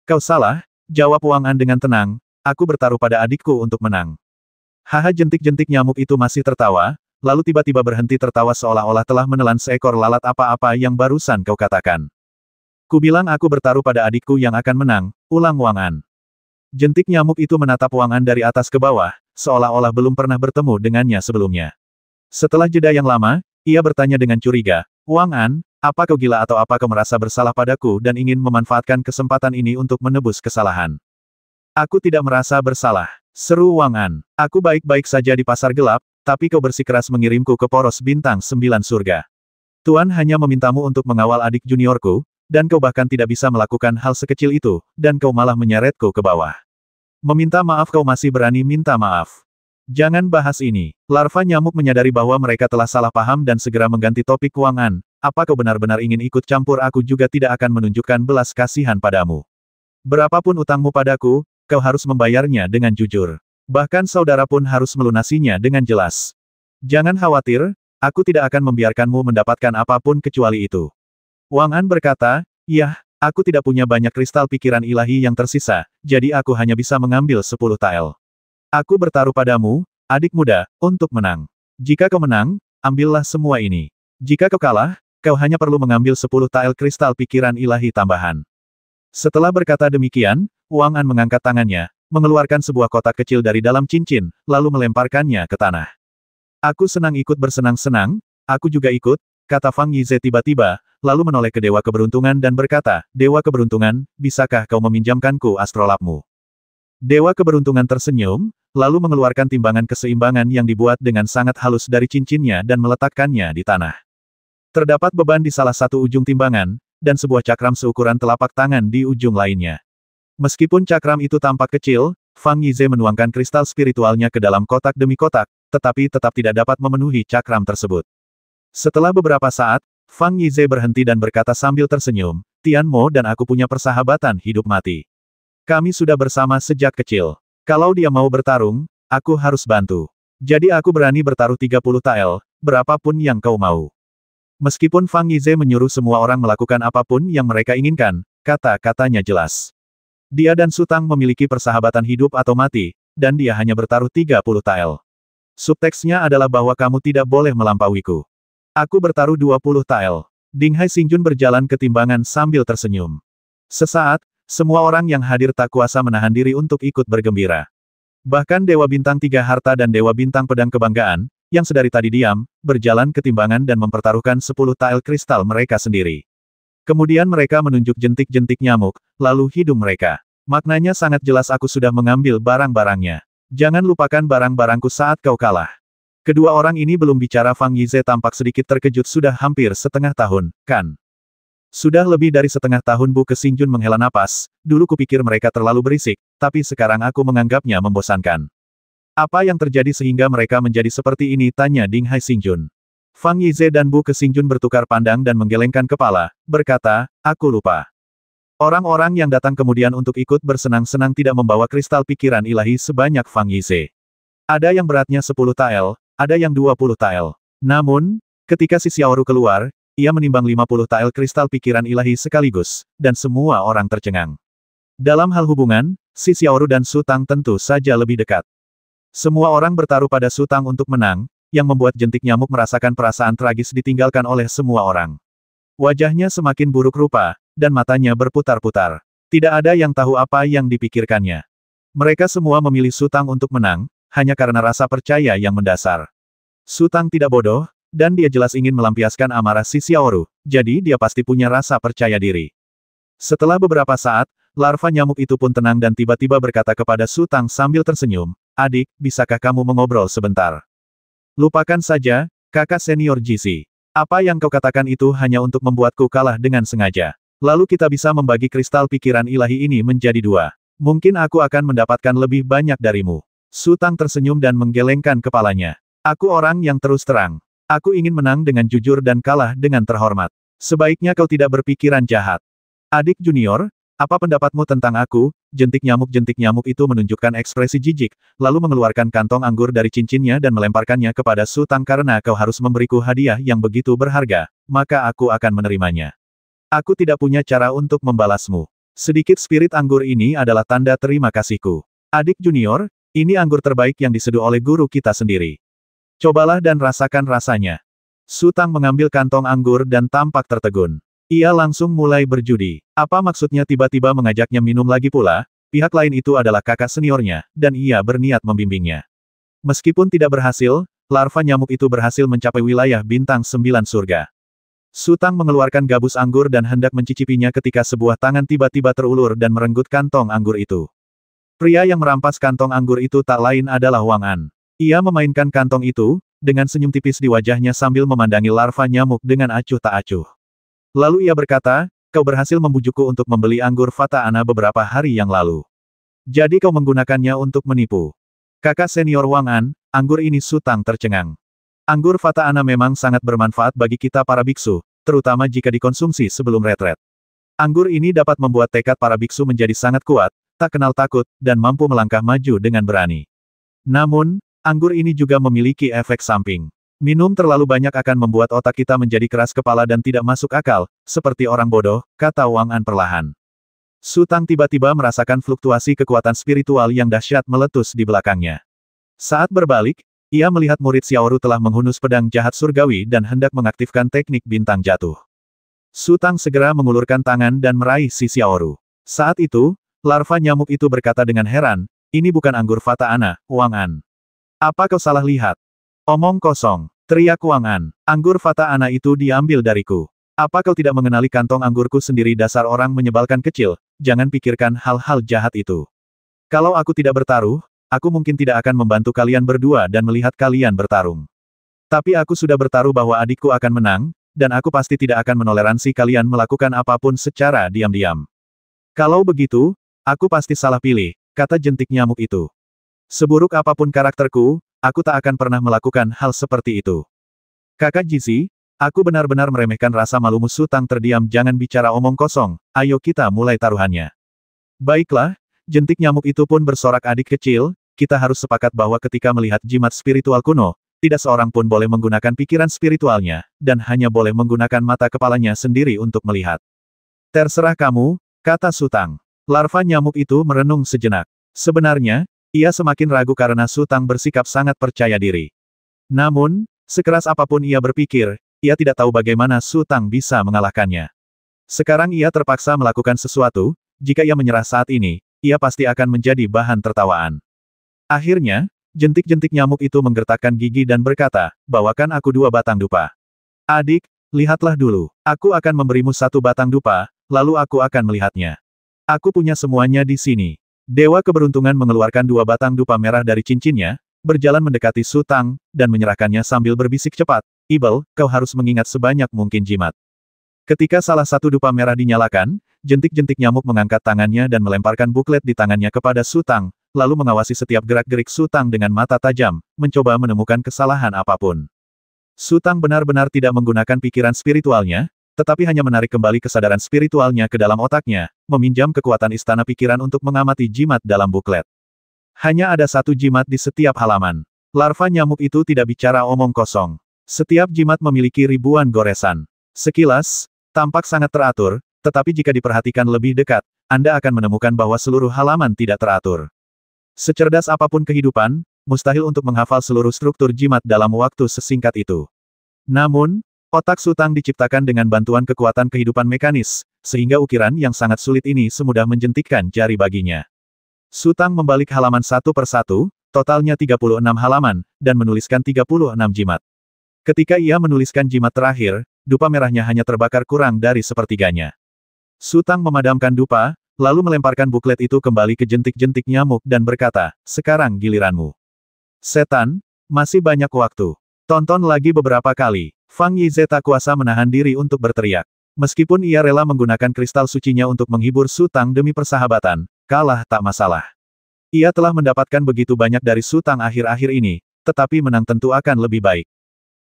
Kau salah, jawab Wang An dengan tenang, aku bertaruh pada adikku untuk menang. Haha, jentik-jentik nyamuk itu masih tertawa, lalu tiba-tiba berhenti tertawa seolah-olah telah menelan seekor lalat. Apa-apa yang barusan kau katakan? Kubilang aku bertaruh pada adikku yang akan menang, ulang Wang An. Jentik nyamuk itu menatap Wang An dari atas ke bawah, seolah-olah belum pernah bertemu dengannya sebelumnya. Setelah jeda yang lama, ia bertanya dengan curiga, Wang An, apa kau gila atau apa kau merasa bersalah padaku dan ingin memanfaatkan kesempatan ini untuk menebus kesalahan? Aku tidak merasa bersalah. Seru Wang An. Aku baik-baik saja di pasar gelap, tapi kau bersikeras mengirimku ke poros bintang 9 surga. Tuan hanya memintamu untuk mengawal adik juniorku, dan kau bahkan tidak bisa melakukan hal sekecil itu, dan kau malah menyeretku ke bawah. Meminta maaf kau masih berani minta maaf. Jangan bahas ini. Larva nyamuk menyadari bahwa mereka telah salah paham dan segera mengganti topik Wang An. Apa kau benar-benar ingin ikut campur? Aku juga tidak akan menunjukkan belas kasihan padamu. Berapapun utangmu padaku, kau harus membayarnya dengan jujur. Bahkan saudara pun harus melunasinya dengan jelas. Jangan khawatir, aku tidak akan membiarkanmu mendapatkan apapun kecuali itu. Wang An berkata, "Yah, aku tidak punya banyak kristal pikiran ilahi yang tersisa, jadi aku hanya bisa mengambil 10 tael. Aku bertaruh padamu, adik muda, untuk menang. Jika kau menang, ambillah semua ini. Jika kau kalah, kau hanya perlu mengambil 10 tael kristal pikiran ilahi tambahan." Setelah berkata demikian, Wang An mengangkat tangannya, mengeluarkan sebuah kotak kecil dari dalam cincin, lalu melemparkannya ke tanah. Aku senang ikut bersenang-senang, aku juga ikut, kata Fang Yize tiba-tiba, lalu menoleh ke Dewa Keberuntungan dan berkata, Dewa Keberuntungan, bisakah kau meminjamkanku astrolabmu? Dewa Keberuntungan tersenyum, lalu mengeluarkan timbangan keseimbangan yang dibuat dengan sangat halus dari cincinnya dan meletakkannya di tanah. Terdapat beban di salah satu ujung timbangan, dan sebuah cakram seukuran telapak tangan di ujung lainnya. Meskipun cakram itu tampak kecil, Fang Yize menuangkan kristal spiritualnya ke dalam kotak demi kotak, tetapi tetap tidak dapat memenuhi cakram tersebut. Setelah beberapa saat, Fang Yize berhenti dan berkata sambil tersenyum, Tian Mo dan aku punya persahabatan hidup mati. Kami sudah bersama sejak kecil. Kalau dia mau bertarung, aku harus bantu. Jadi aku berani bertaruh 30 tael, berapapun yang kau mau. Meskipun Fang Yize menyuruh semua orang melakukan apapun yang mereka inginkan, kata-katanya jelas. Dia dan Sutang memiliki persahabatan hidup atau mati, dan dia hanya bertaruh 30 tael. Subteksnya adalah bahwa kamu tidak boleh melampauiku. Aku bertaruh 20 tael. Dinghai Xingjun berjalan ke timbangan sambil tersenyum. Sesaat, semua orang yang hadir tak kuasa menahan diri untuk ikut bergembira. Bahkan Dewa Bintang 3 Harta dan Dewa Bintang Pedang Kebanggaan, yang sedari tadi diam, berjalan ke timbangan dan mempertaruhkan 10 tael kristal mereka sendiri. Kemudian mereka menunjuk jentik-jentik nyamuk, lalu hidung mereka. Maknanya sangat jelas aku sudah mengambil barang-barangnya. Jangan lupakan barang-barangku saat kau kalah. Kedua orang ini belum bicara. Fang Yize tampak sedikit terkejut. Sudah hampir setengah tahun, kan? Sudah lebih dari setengah tahun. Bu Xingjun menghela napas, dulu kupikir mereka terlalu berisik, tapi sekarang aku menganggapnya membosankan. Apa yang terjadi sehingga mereka menjadi seperti ini? Tanya Dinghai Xingjun. Fang Yize dan Bu Xingjun bertukar pandang dan menggelengkan kepala, berkata, aku lupa. Orang-orang yang datang kemudian untuk ikut bersenang-senang tidak membawa kristal pikiran ilahi sebanyak Fang Yize. Ada yang beratnya 10 tael, ada yang 20 tael. Namun, ketika si Xiaoru keluar, ia menimbang 50 tael kristal pikiran ilahi sekaligus, dan semua orang tercengang. Dalam hal hubungan, si Xiaoru dan Sutang tentu saja lebih dekat. Semua orang bertaruh pada Sutang untuk menang, yang membuat jentik nyamuk merasakan perasaan tragis ditinggalkan oleh semua orang. Wajahnya semakin buruk rupa, dan matanya berputar-putar. Tidak ada yang tahu apa yang dipikirkannya. Mereka semua memilih Sutang untuk menang, hanya karena rasa percaya yang mendasar. Sutang tidak bodoh, dan dia jelas ingin melampiaskan amarah si Xiaoru, jadi dia pasti punya rasa percaya diri. Setelah beberapa saat, larva nyamuk itu pun tenang dan tiba-tiba berkata kepada Sutang sambil tersenyum, adik, bisakah kamu mengobrol sebentar? Lupakan saja, kakak senior Jisi. Apa yang kau katakan itu hanya untuk membuatku kalah dengan sengaja. Lalu kita bisa membagi kristal pikiran ilahi ini menjadi 2. Mungkin aku akan mendapatkan lebih banyak darimu. Sutang tersenyum dan menggelengkan kepalanya. Aku orang yang terus terang. Aku ingin menang dengan jujur dan kalah dengan terhormat. Sebaiknya kau tidak berpikiran jahat. Adik junior, apa pendapatmu tentang aku? Jentik nyamuk itu menunjukkan ekspresi jijik, lalu mengeluarkan kantong anggur dari cincinnya dan melemparkannya kepada Sutang. Karena kau harus memberiku hadiah yang begitu berharga, maka aku akan menerimanya. Aku tidak punya cara untuk membalasmu. Sedikit spirit anggur ini adalah tanda terima kasihku. Adik junior, ini anggur terbaik yang diseduh oleh guru kita sendiri. Cobalah dan rasakan rasanya. Sutang mengambil kantong anggur dan tampak tertegun. Ia langsung mulai berjudi. Apa maksudnya tiba-tiba mengajaknya minum lagi pula? Pihak lain itu adalah kakak seniornya, dan ia berniat membimbingnya. Meskipun tidak berhasil, larva nyamuk itu berhasil mencapai wilayah bintang 9 surga. Sutang mengeluarkan gabus anggur dan hendak mencicipinya ketika sebuah tangan tiba-tiba terulur dan merenggut kantong anggur itu. Pria yang merampas kantong anggur itu tak lain adalah Wang An. Ia memainkan kantong itu, dengan senyum tipis di wajahnya sambil memandangi larva nyamuk dengan acuh tak acuh. Lalu ia berkata, kau berhasil membujukku untuk membeli anggur Fata Ana beberapa hari yang lalu. Jadi kau menggunakannya untuk menipu. Kakak senior Wang An, anggur ini Sutang tercengang. Anggur Fata Ana memang sangat bermanfaat bagi kita para biksu, terutama jika dikonsumsi sebelum retret. Anggur ini dapat membuat tekad para biksu menjadi sangat kuat, tak kenal takut, dan mampu melangkah maju dengan berani. Namun, anggur ini juga memiliki efek samping. Minum terlalu banyak akan membuat otak kita menjadi keras kepala dan tidak masuk akal, seperti orang bodoh, kata Wang An perlahan. Sutang tiba-tiba merasakan fluktuasi kekuatan spiritual yang dahsyat meletus di belakangnya. Saat berbalik, ia melihat murid Xiaoru telah menghunus pedang jahat surgawi dan hendak mengaktifkan teknik bintang jatuh. Sutang segera mengulurkan tangan dan meraih si Xiaoru. Saat itu, larva nyamuk itu berkata dengan heran, ini bukan anggur Fata Ana, Wang An. Apa kau salah lihat? Omong kosong, teriak Wang An. Anggur Fata Ana itu diambil dariku. Apa kau tidak mengenali kantong anggurku sendiri? Dasar orang menyebalkan kecil, jangan pikirkan hal-hal jahat itu. Kalau aku tidak bertaruh, aku mungkin tidak akan membantu kalian berdua dan melihat kalian bertarung. Tapi aku sudah bertaruh bahwa adikku akan menang, dan aku pasti tidak akan menoleransi kalian melakukan apapun secara diam-diam. Kalau begitu, aku pasti salah pilih, kata jentik nyamuk itu. Seburuk apapun karakterku, aku tak akan pernah melakukan hal seperti itu. Kakak Jizi, aku benar-benar meremehkan rasa malumu. Sutang terdiam. Jangan bicara omong kosong, ayo kita mulai taruhannya. Baiklah, jentik nyamuk itu pun bersorak, adik kecil, kita harus sepakat bahwa ketika melihat jimat spiritual kuno, tidak seorang pun boleh menggunakan pikiran spiritualnya, dan hanya boleh menggunakan mata kepalanya sendiri untuk melihat. Terserah kamu, kata Sutang. Larva nyamuk itu merenung sejenak. Sebenarnya, ia semakin ragu karena Sutang bersikap sangat percaya diri. Namun, sekeras apapun ia berpikir, ia tidak tahu bagaimana Sutang bisa mengalahkannya. Sekarang ia terpaksa melakukan sesuatu, jika ia menyerah saat ini, ia pasti akan menjadi bahan tertawaan. Akhirnya, jentik-jentik nyamuk itu menggertakkan gigi dan berkata, bawakan aku 2 batang dupa. Adik, lihatlah dulu. Aku akan memberimu 1 batang dupa, lalu aku akan melihatnya. Aku punya semuanya di sini. Dewa keberuntungan mengeluarkan 2 batang dupa merah dari cincinnya, berjalan mendekati Sutang, dan menyerahkannya sambil berbisik cepat, Ibel, kau harus mengingat sebanyak mungkin jimat. Ketika salah satu dupa merah dinyalakan, jentik-jentik nyamuk mengangkat tangannya dan melemparkan buklet di tangannya kepada Sutang, lalu mengawasi setiap gerak-gerik Sutang dengan mata tajam, mencoba menemukan kesalahan apapun. Sutang benar-benar tidak menggunakan pikiran spiritualnya, tetapi hanya menarik kembali kesadaran spiritualnya ke dalam otaknya, meminjam kekuatan istana pikiran untuk mengamati jimat dalam buklet. Hanya ada 1 jimat di setiap halaman. Larva nyamuk itu tidak bicara omong kosong. Setiap jimat memiliki ribuan goresan. Sekilas, tampak sangat teratur, tetapi jika diperhatikan lebih dekat, Anda akan menemukan bahwa seluruh halaman tidak teratur. Secerdas apapun kehidupan, mustahil untuk menghafal seluruh struktur jimat dalam waktu sesingkat itu. Namun, otak Sutang diciptakan dengan bantuan kekuatan kehidupan mekanis, sehingga ukiran yang sangat sulit ini semudah menjentikkan jari baginya. Sutang membalik halaman satu per satu, totalnya 36 halaman, dan menuliskan 36 jimat. Ketika ia menuliskan jimat terakhir, dupa merahnya hanya terbakar kurang dari sepertiganya. Sutang memadamkan dupa, lalu melemparkan buklet itu kembali ke jentik-jentik nyamuk dan berkata, sekarang giliranmu. Setan, masih banyak waktu. Tonton lagi beberapa kali. Fang Yize tak kuasa menahan diri untuk berteriak. Meskipun ia rela menggunakan kristal sucinya untuk menghibur Sutang demi persahabatan, kalah tak masalah. Ia telah mendapatkan begitu banyak dari Sutang akhir-akhir ini, tetapi menang tentu akan lebih baik.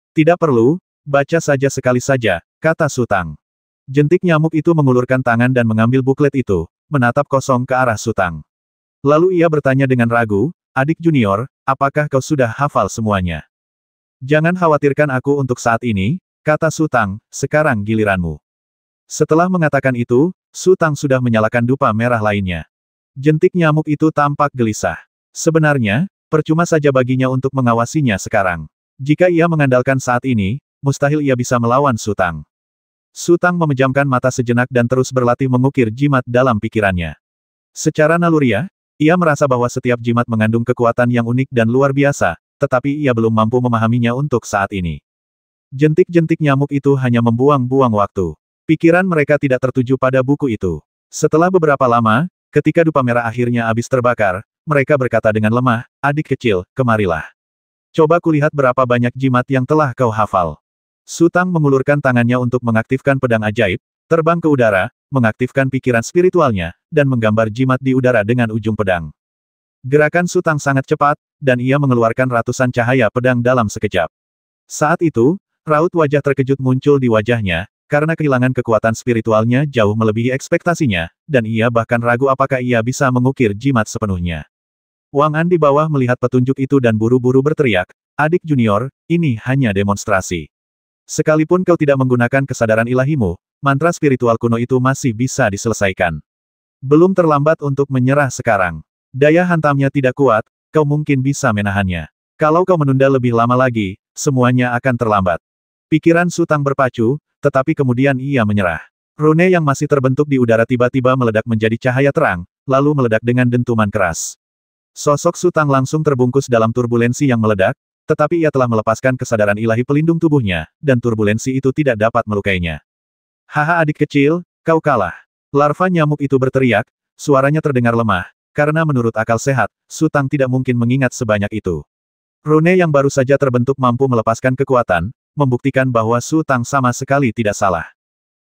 Tidak perlu, baca saja sekali saja, kata Sutang. Jentik nyamuk itu mengulurkan tangan dan mengambil buklet itu, menatap kosong ke arah Sutang. Lalu ia bertanya dengan ragu, adik junior, apakah kau sudah hafal semuanya? Jangan khawatirkan aku untuk saat ini, kata Sutang, sekarang giliranmu. Setelah mengatakan itu, Sutang sudah menyalakan dupa merah lainnya. Jentik nyamuk itu tampak gelisah. Sebenarnya, percuma saja baginya untuk mengawasinya sekarang. Jika ia mengandalkan saat ini, mustahil ia bisa melawan Sutang. Sutang memejamkan mata sejenak dan terus berlatih mengukir jimat dalam pikirannya. Secara naluriah, ia merasa bahwa setiap jimat mengandung kekuatan yang unik dan luar biasa, tetapi ia belum mampu memahaminya untuk saat ini. Jentik-jentik nyamuk itu hanya membuang-buang waktu. Pikiran mereka tidak tertuju pada buku itu. Setelah beberapa lama, Ketika dupa merah akhirnya habis terbakar, mereka berkata dengan lemah, adik kecil, kemarilah. Coba kulihat berapa banyak jimat yang telah kau hafal. Su Tang mengulurkan tangannya untuk mengaktifkan pedang ajaib, terbang ke udara, mengaktifkan pikiran spiritualnya, dan menggambar jimat di udara dengan ujung pedang. Gerakan Su Tang sangat cepat, dan ia mengeluarkan ratusan cahaya pedang dalam sekejap. Saat itu, raut wajah terkejut muncul di wajahnya, karena kehilangan kekuatan spiritualnya jauh melebihi ekspektasinya, dan ia bahkan ragu apakah ia bisa mengukir jimat sepenuhnya. Wang An di bawah melihat petunjuk itu dan buru-buru berteriak, adik junior, ini hanya demonstrasi. Sekalipun kau tidak menggunakan kesadaran ilahimu, mantra spiritual kuno itu masih bisa diselesaikan. Belum terlambat untuk menyerah sekarang. Daya hantamnya tidak kuat, kau mungkin bisa menahannya. Kalau kau menunda lebih lama lagi, semuanya akan terlambat. Pikiran Su Tang berpacu, tetapi kemudian ia menyerah. Rune yang masih terbentuk di udara tiba-tiba meledak menjadi cahaya terang, lalu meledak dengan dentuman keras. Sosok Su Tang langsung terbungkus dalam turbulensi yang meledak, tetapi ia telah melepaskan kesadaran ilahi pelindung tubuhnya, dan turbulensi itu tidak dapat melukainya. Haha adik kecil, kau kalah. Larva nyamuk itu berteriak, suaranya terdengar lemah, karena menurut akal sehat, Su Tang tidak mungkin mengingat sebanyak itu. Rune yang baru saja terbentuk mampu melepaskan kekuatan, membuktikan bahwa Su Tang sama sekali tidak salah.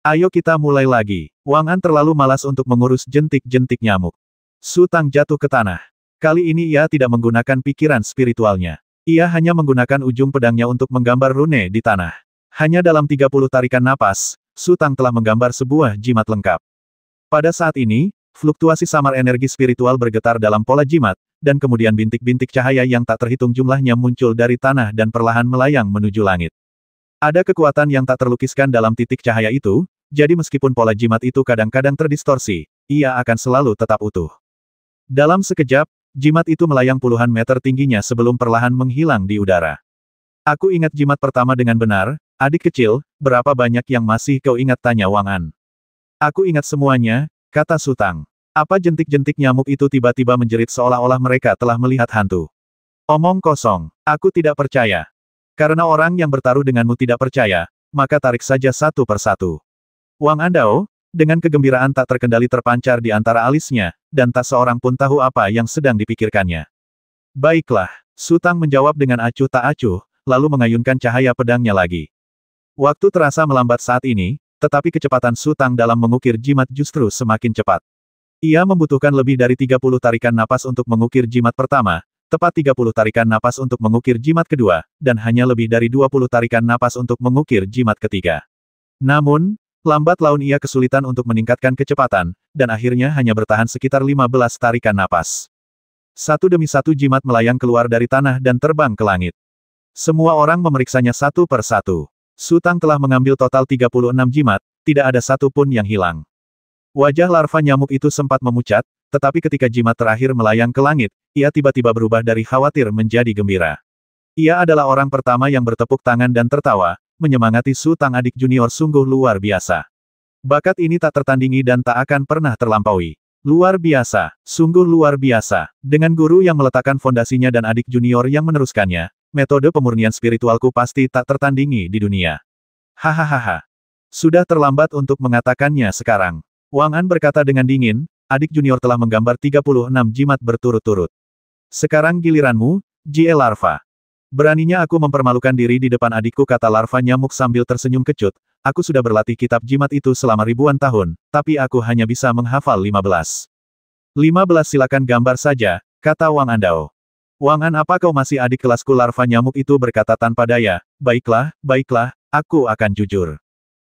Ayo kita mulai lagi. Wang An terlalu malas untuk mengurus jentik-jentik nyamuk. Su Tang jatuh ke tanah. Kali ini ia tidak menggunakan pikiran spiritualnya. Ia hanya menggunakan ujung pedangnya untuk menggambar rune di tanah. Hanya dalam 30 tarikan napas, Su Tang telah menggambar sebuah jimat lengkap. Pada saat ini, fluktuasi samar energi spiritual bergetar dalam pola jimat, dan kemudian bintik-bintik cahaya yang tak terhitung jumlahnya muncul dari tanah dan perlahan melayang menuju langit. Ada kekuatan yang tak terlukiskan dalam titik cahaya itu, jadi meskipun pola jimat itu kadang-kadang terdistorsi, ia akan selalu tetap utuh. Dalam sekejap, jimat itu melayang puluhan meter tingginya sebelum perlahan menghilang di udara. Aku ingat jimat pertama dengan benar, adik kecil, berapa banyak yang masih kau ingat, tanya Wang An. Aku ingat semuanya, kata Su Tang. Apa jentik-jentik nyamuk itu tiba-tiba menjerit seolah-olah mereka telah melihat hantu. Omong kosong, aku tidak percaya. Karena orang yang bertaruh denganmu tidak percaya, maka tarik saja satu persatu. Wang Andao, dengan kegembiraan tak terkendali terpancar di antara alisnya, dan tak seorang pun tahu apa yang sedang dipikirkannya. Baiklah, Su Tang menjawab dengan acuh tak acuh, lalu mengayunkan cahaya pedangnya lagi. Waktu terasa melambat saat ini, tetapi kecepatan Su Tang dalam mengukir jimat justru semakin cepat. Ia membutuhkan lebih dari 30 tarikan napas untuk mengukir jimat pertama, tepat 30 tarikan napas untuk mengukir jimat kedua, dan hanya lebih dari 20 tarikan napas untuk mengukir jimat ketiga. Namun, lambat laun ia kesulitan untuk meningkatkan kecepatan, dan akhirnya hanya bertahan sekitar 15 tarikan napas. Satu demi satu jimat melayang keluar dari tanah dan terbang ke langit. Semua orang memeriksanya satu per satu. Su Tang telah mengambil total 36 jimat, tidak ada satu pun yang hilang. Wajah larva nyamuk itu sempat memucat, tetapi ketika jimat terakhir melayang ke langit, ia tiba-tiba berubah dari khawatir menjadi gembira. Ia adalah orang pertama yang bertepuk tangan dan tertawa, menyemangati Su Tang adik junior sungguh luar biasa. Bakat ini tak tertandingi dan tak akan pernah terlampaui. Luar biasa, sungguh luar biasa. Dengan guru yang meletakkan fondasinya dan adik junior yang meneruskannya, metode pemurnian spiritualku pasti tak tertandingi di dunia. Hahaha. Sudah terlambat untuk mengatakannya sekarang. Wang An berkata dengan dingin, adik junior telah menggambar 36 jimat berturut-turut. Sekarang giliranmu, Jie Larva. Beraninya aku mempermalukan diri di depan adikku, kata larva nyamuk sambil tersenyum kecut. Aku sudah berlatih kitab jimat itu selama ribuan tahun, tapi aku hanya bisa menghafal 15. 15 silakan gambar saja, kata Wang Andao. Wang An, apa kau masih adik kelasku? Larva nyamuk itu berkata tanpa daya. Baiklah, baiklah, aku akan jujur.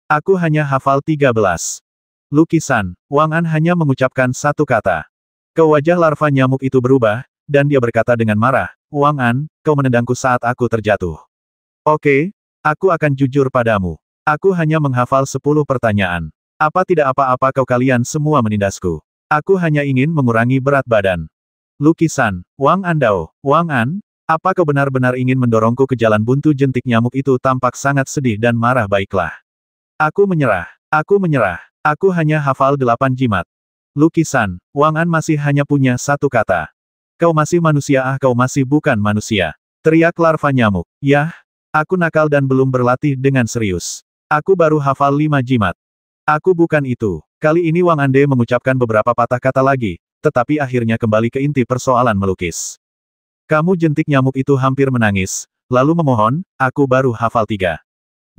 Aku hanya hafal 13. Lukisan. Wang An hanya mengucapkan satu kata. Ke wajah larva nyamuk itu berubah, dan dia berkata dengan marah, Wang An, kau menendangku saat aku terjatuh. Oke, aku akan jujur padamu. Aku hanya menghafal 10 pertanyaan. Apa tidak apa-apa kau kalian semua menindasku. Aku hanya ingin mengurangi berat badan. Lukisan. Wang Andao. Wang An, apa kau benar-benar ingin mendorongku ke jalan buntu? Jentik nyamuk itu tampak sangat sedih dan marah. Baiklah. Aku menyerah. Aku menyerah. Aku hanya hafal 8 jimat. Lukisan. Wang An masih hanya punya satu kata. Kau masih manusia, kau masih bukan manusia. Teriak larva nyamuk. Yah, aku nakal dan belum berlatih dengan serius. Aku baru hafal 5 jimat. Aku bukan itu. Kali ini Wang Ande mengucapkan beberapa patah kata lagi, tetapi akhirnya kembali ke inti persoalan melukis. Kamu jentik nyamuk itu hampir menangis, lalu memohon, aku baru hafal 3.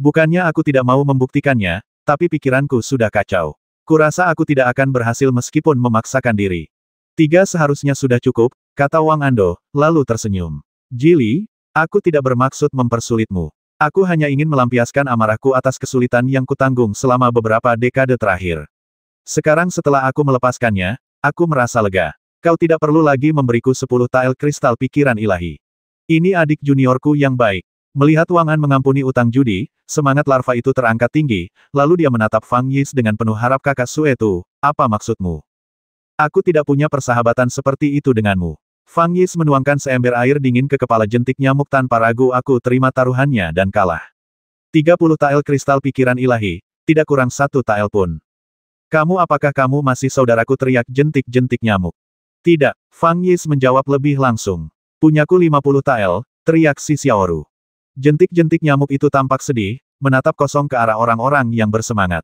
Bukannya aku tidak mau membuktikannya, tapi pikiranku sudah kacau. Kurasa aku tidak akan berhasil meskipun memaksakan diri. 3 seharusnya sudah cukup, kata Wang Ando, lalu tersenyum. Jili, aku tidak bermaksud mempersulitmu. Aku hanya ingin melampiaskan amarahku atas kesulitan yang kutanggung selama beberapa dekade terakhir. Sekarang setelah aku melepaskannya, aku merasa lega. Kau tidak perlu lagi memberiku 10 tael kristal pikiran ilahi. Ini adik juniorku yang baik. Melihat Wang An mengampuni utang judi, semangat larva itu terangkat tinggi, lalu dia menatap Fang Yis dengan penuh harap. Kakak Suetu, apa maksudmu? Aku tidak punya persahabatan seperti itu denganmu. Fang Yis menuangkan seember air dingin ke kepala jentik nyamuk tanpa ragu. Aku terima taruhannya dan kalah. 30 tael kristal pikiran ilahi, tidak kurang 1 tael pun. Apakah kamu masih saudaraku, teriak jentik-jentik nyamuk. Tidak, Fang Yis menjawab lebih langsung. Punyaku 50 tael, teriak si Xiaoru. Jentik-jentik nyamuk itu tampak sedih, menatap kosong ke arah orang-orang yang bersemangat.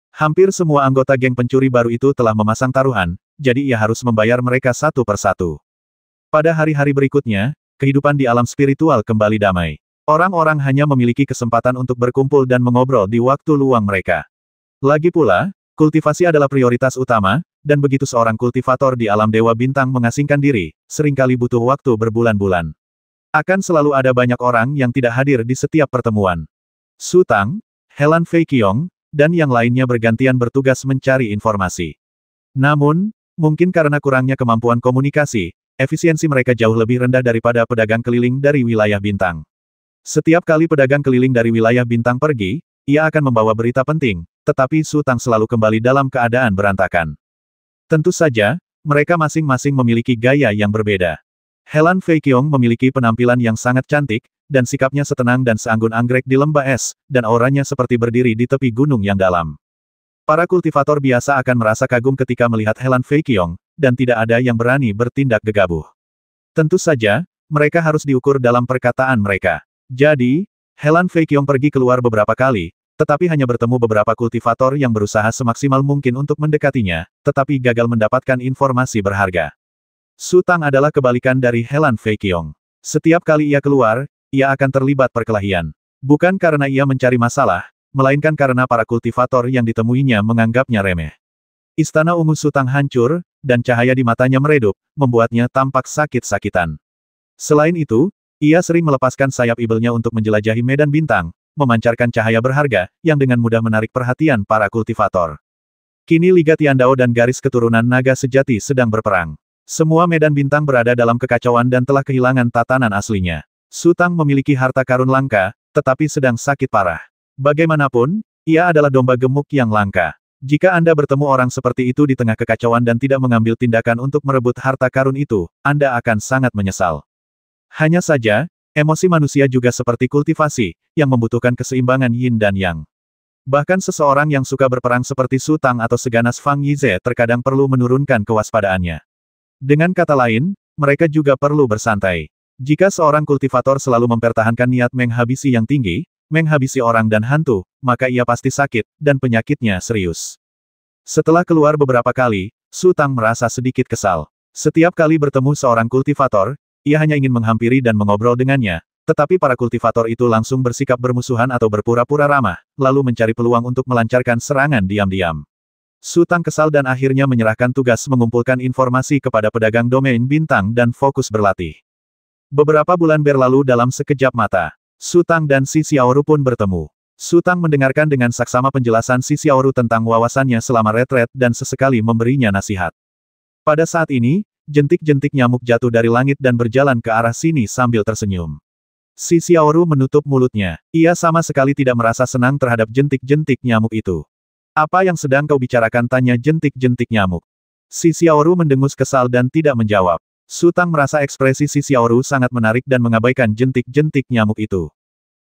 Hampir semua anggota geng pencuri baru itu telah memasang taruhan, jadi ia harus membayar mereka satu persatu. Pada hari-hari berikutnya, kehidupan di alam spiritual kembali damai. Orang-orang hanya memiliki kesempatan untuk berkumpul dan mengobrol di waktu luang mereka. Lagi pula, kultivasi adalah prioritas utama, dan begitu seorang kultivator di alam Dewa Bintang mengasingkan diri, seringkali butuh waktu berbulan-bulan. Akan selalu ada banyak orang yang tidak hadir di setiap pertemuan. Su Tang, Helan Fei Qiong, dan yang lainnya bergantian bertugas mencari informasi. Namun, mungkin karena kurangnya kemampuan komunikasi, efisiensi mereka jauh lebih rendah daripada pedagang keliling dari wilayah Bintang. Setiap kali pedagang keliling dari wilayah Bintang pergi, ia akan membawa berita penting, tetapi Su Tang selalu kembali dalam keadaan berantakan. Tentu saja, mereka masing-masing memiliki gaya yang berbeda. Helan Fei Qiong memiliki penampilan yang sangat cantik, dan sikapnya setenang dan seanggun anggrek di lembah es, dan auranya seperti berdiri di tepi gunung yang dalam. Para kultivator biasa akan merasa kagum ketika melihat Helan Fei Qiong, dan tidak ada yang berani bertindak gegabah. Tentu saja, mereka harus diukur dalam perkataan mereka. Jadi, Helan Fei Qiong pergi keluar beberapa kali, tetapi hanya bertemu beberapa kultivator yang berusaha semaksimal mungkin untuk mendekatinya, tetapi gagal mendapatkan informasi berharga. Su Tang adalah kebalikan dari Helan Fei Qiong. Setiap kali ia keluar, ia akan terlibat perkelahian. Bukan karena ia mencari masalah, melainkan karena para kultivator yang ditemuinya menganggapnya remeh. Istana ungu Su Tang hancur, dan cahaya di matanya meredup, membuatnya tampak sakit-sakitan. Selain itu, ia sering melepaskan sayap ibelnya untuk menjelajahi medan bintang, memancarkan cahaya berharga, yang dengan mudah menarik perhatian para kultivator. Kini Liga Tiandao dan garis keturunan naga sejati sedang berperang. Semua medan bintang berada dalam kekacauan dan telah kehilangan tatanan aslinya. Su Tang memiliki harta karun langka, tetapi sedang sakit parah. Bagaimanapun, ia adalah domba gemuk yang langka. Jika Anda bertemu orang seperti itu di tengah kekacauan dan tidak mengambil tindakan untuk merebut harta karun itu, Anda akan sangat menyesal. Hanya saja, emosi manusia juga seperti kultivasi, yang membutuhkan keseimbangan yin dan yang. Bahkan seseorang yang suka berperang seperti Su Tang atau seganas Fang Yize terkadang perlu menurunkan kewaspadaannya. Dengan kata lain, mereka juga perlu bersantai. Jika seorang kultivator selalu mempertahankan niat menghabisi yang tinggi, menghabisi orang dan hantu, maka ia pasti sakit, dan penyakitnya serius. Setelah keluar beberapa kali, Su Tang merasa sedikit kesal. Setiap kali bertemu seorang kultivator, ia hanya ingin menghampiri dan mengobrol dengannya, tetapi para kultivator itu langsung bersikap bermusuhan atau berpura-pura ramah, lalu mencari peluang untuk melancarkan serangan diam-diam. Su Tang kesal dan akhirnya menyerahkan tugas mengumpulkan informasi kepada pedagang domain bintang dan fokus berlatih. Beberapa bulan berlalu dalam sekejap mata. Su Tang dan si Xiaoru pun bertemu. Su Tang mendengarkan dengan saksama penjelasan si Xiaoru tentang wawasannya selama retret dan sesekali memberinya nasihat. Pada saat ini, jentik-jentik nyamuk jatuh dari langit dan berjalan ke arah sini sambil tersenyum. Si Xiaoru menutup mulutnya. Ia sama sekali tidak merasa senang terhadap jentik-jentik nyamuk itu. Apa yang sedang kau bicarakan, tanya jentik-jentik nyamuk. Si Xiaoru mendengus kesal dan tidak menjawab. Su Tang merasa ekspresi si Xiaoru sangat menarik dan mengabaikan jentik-jentik nyamuk itu.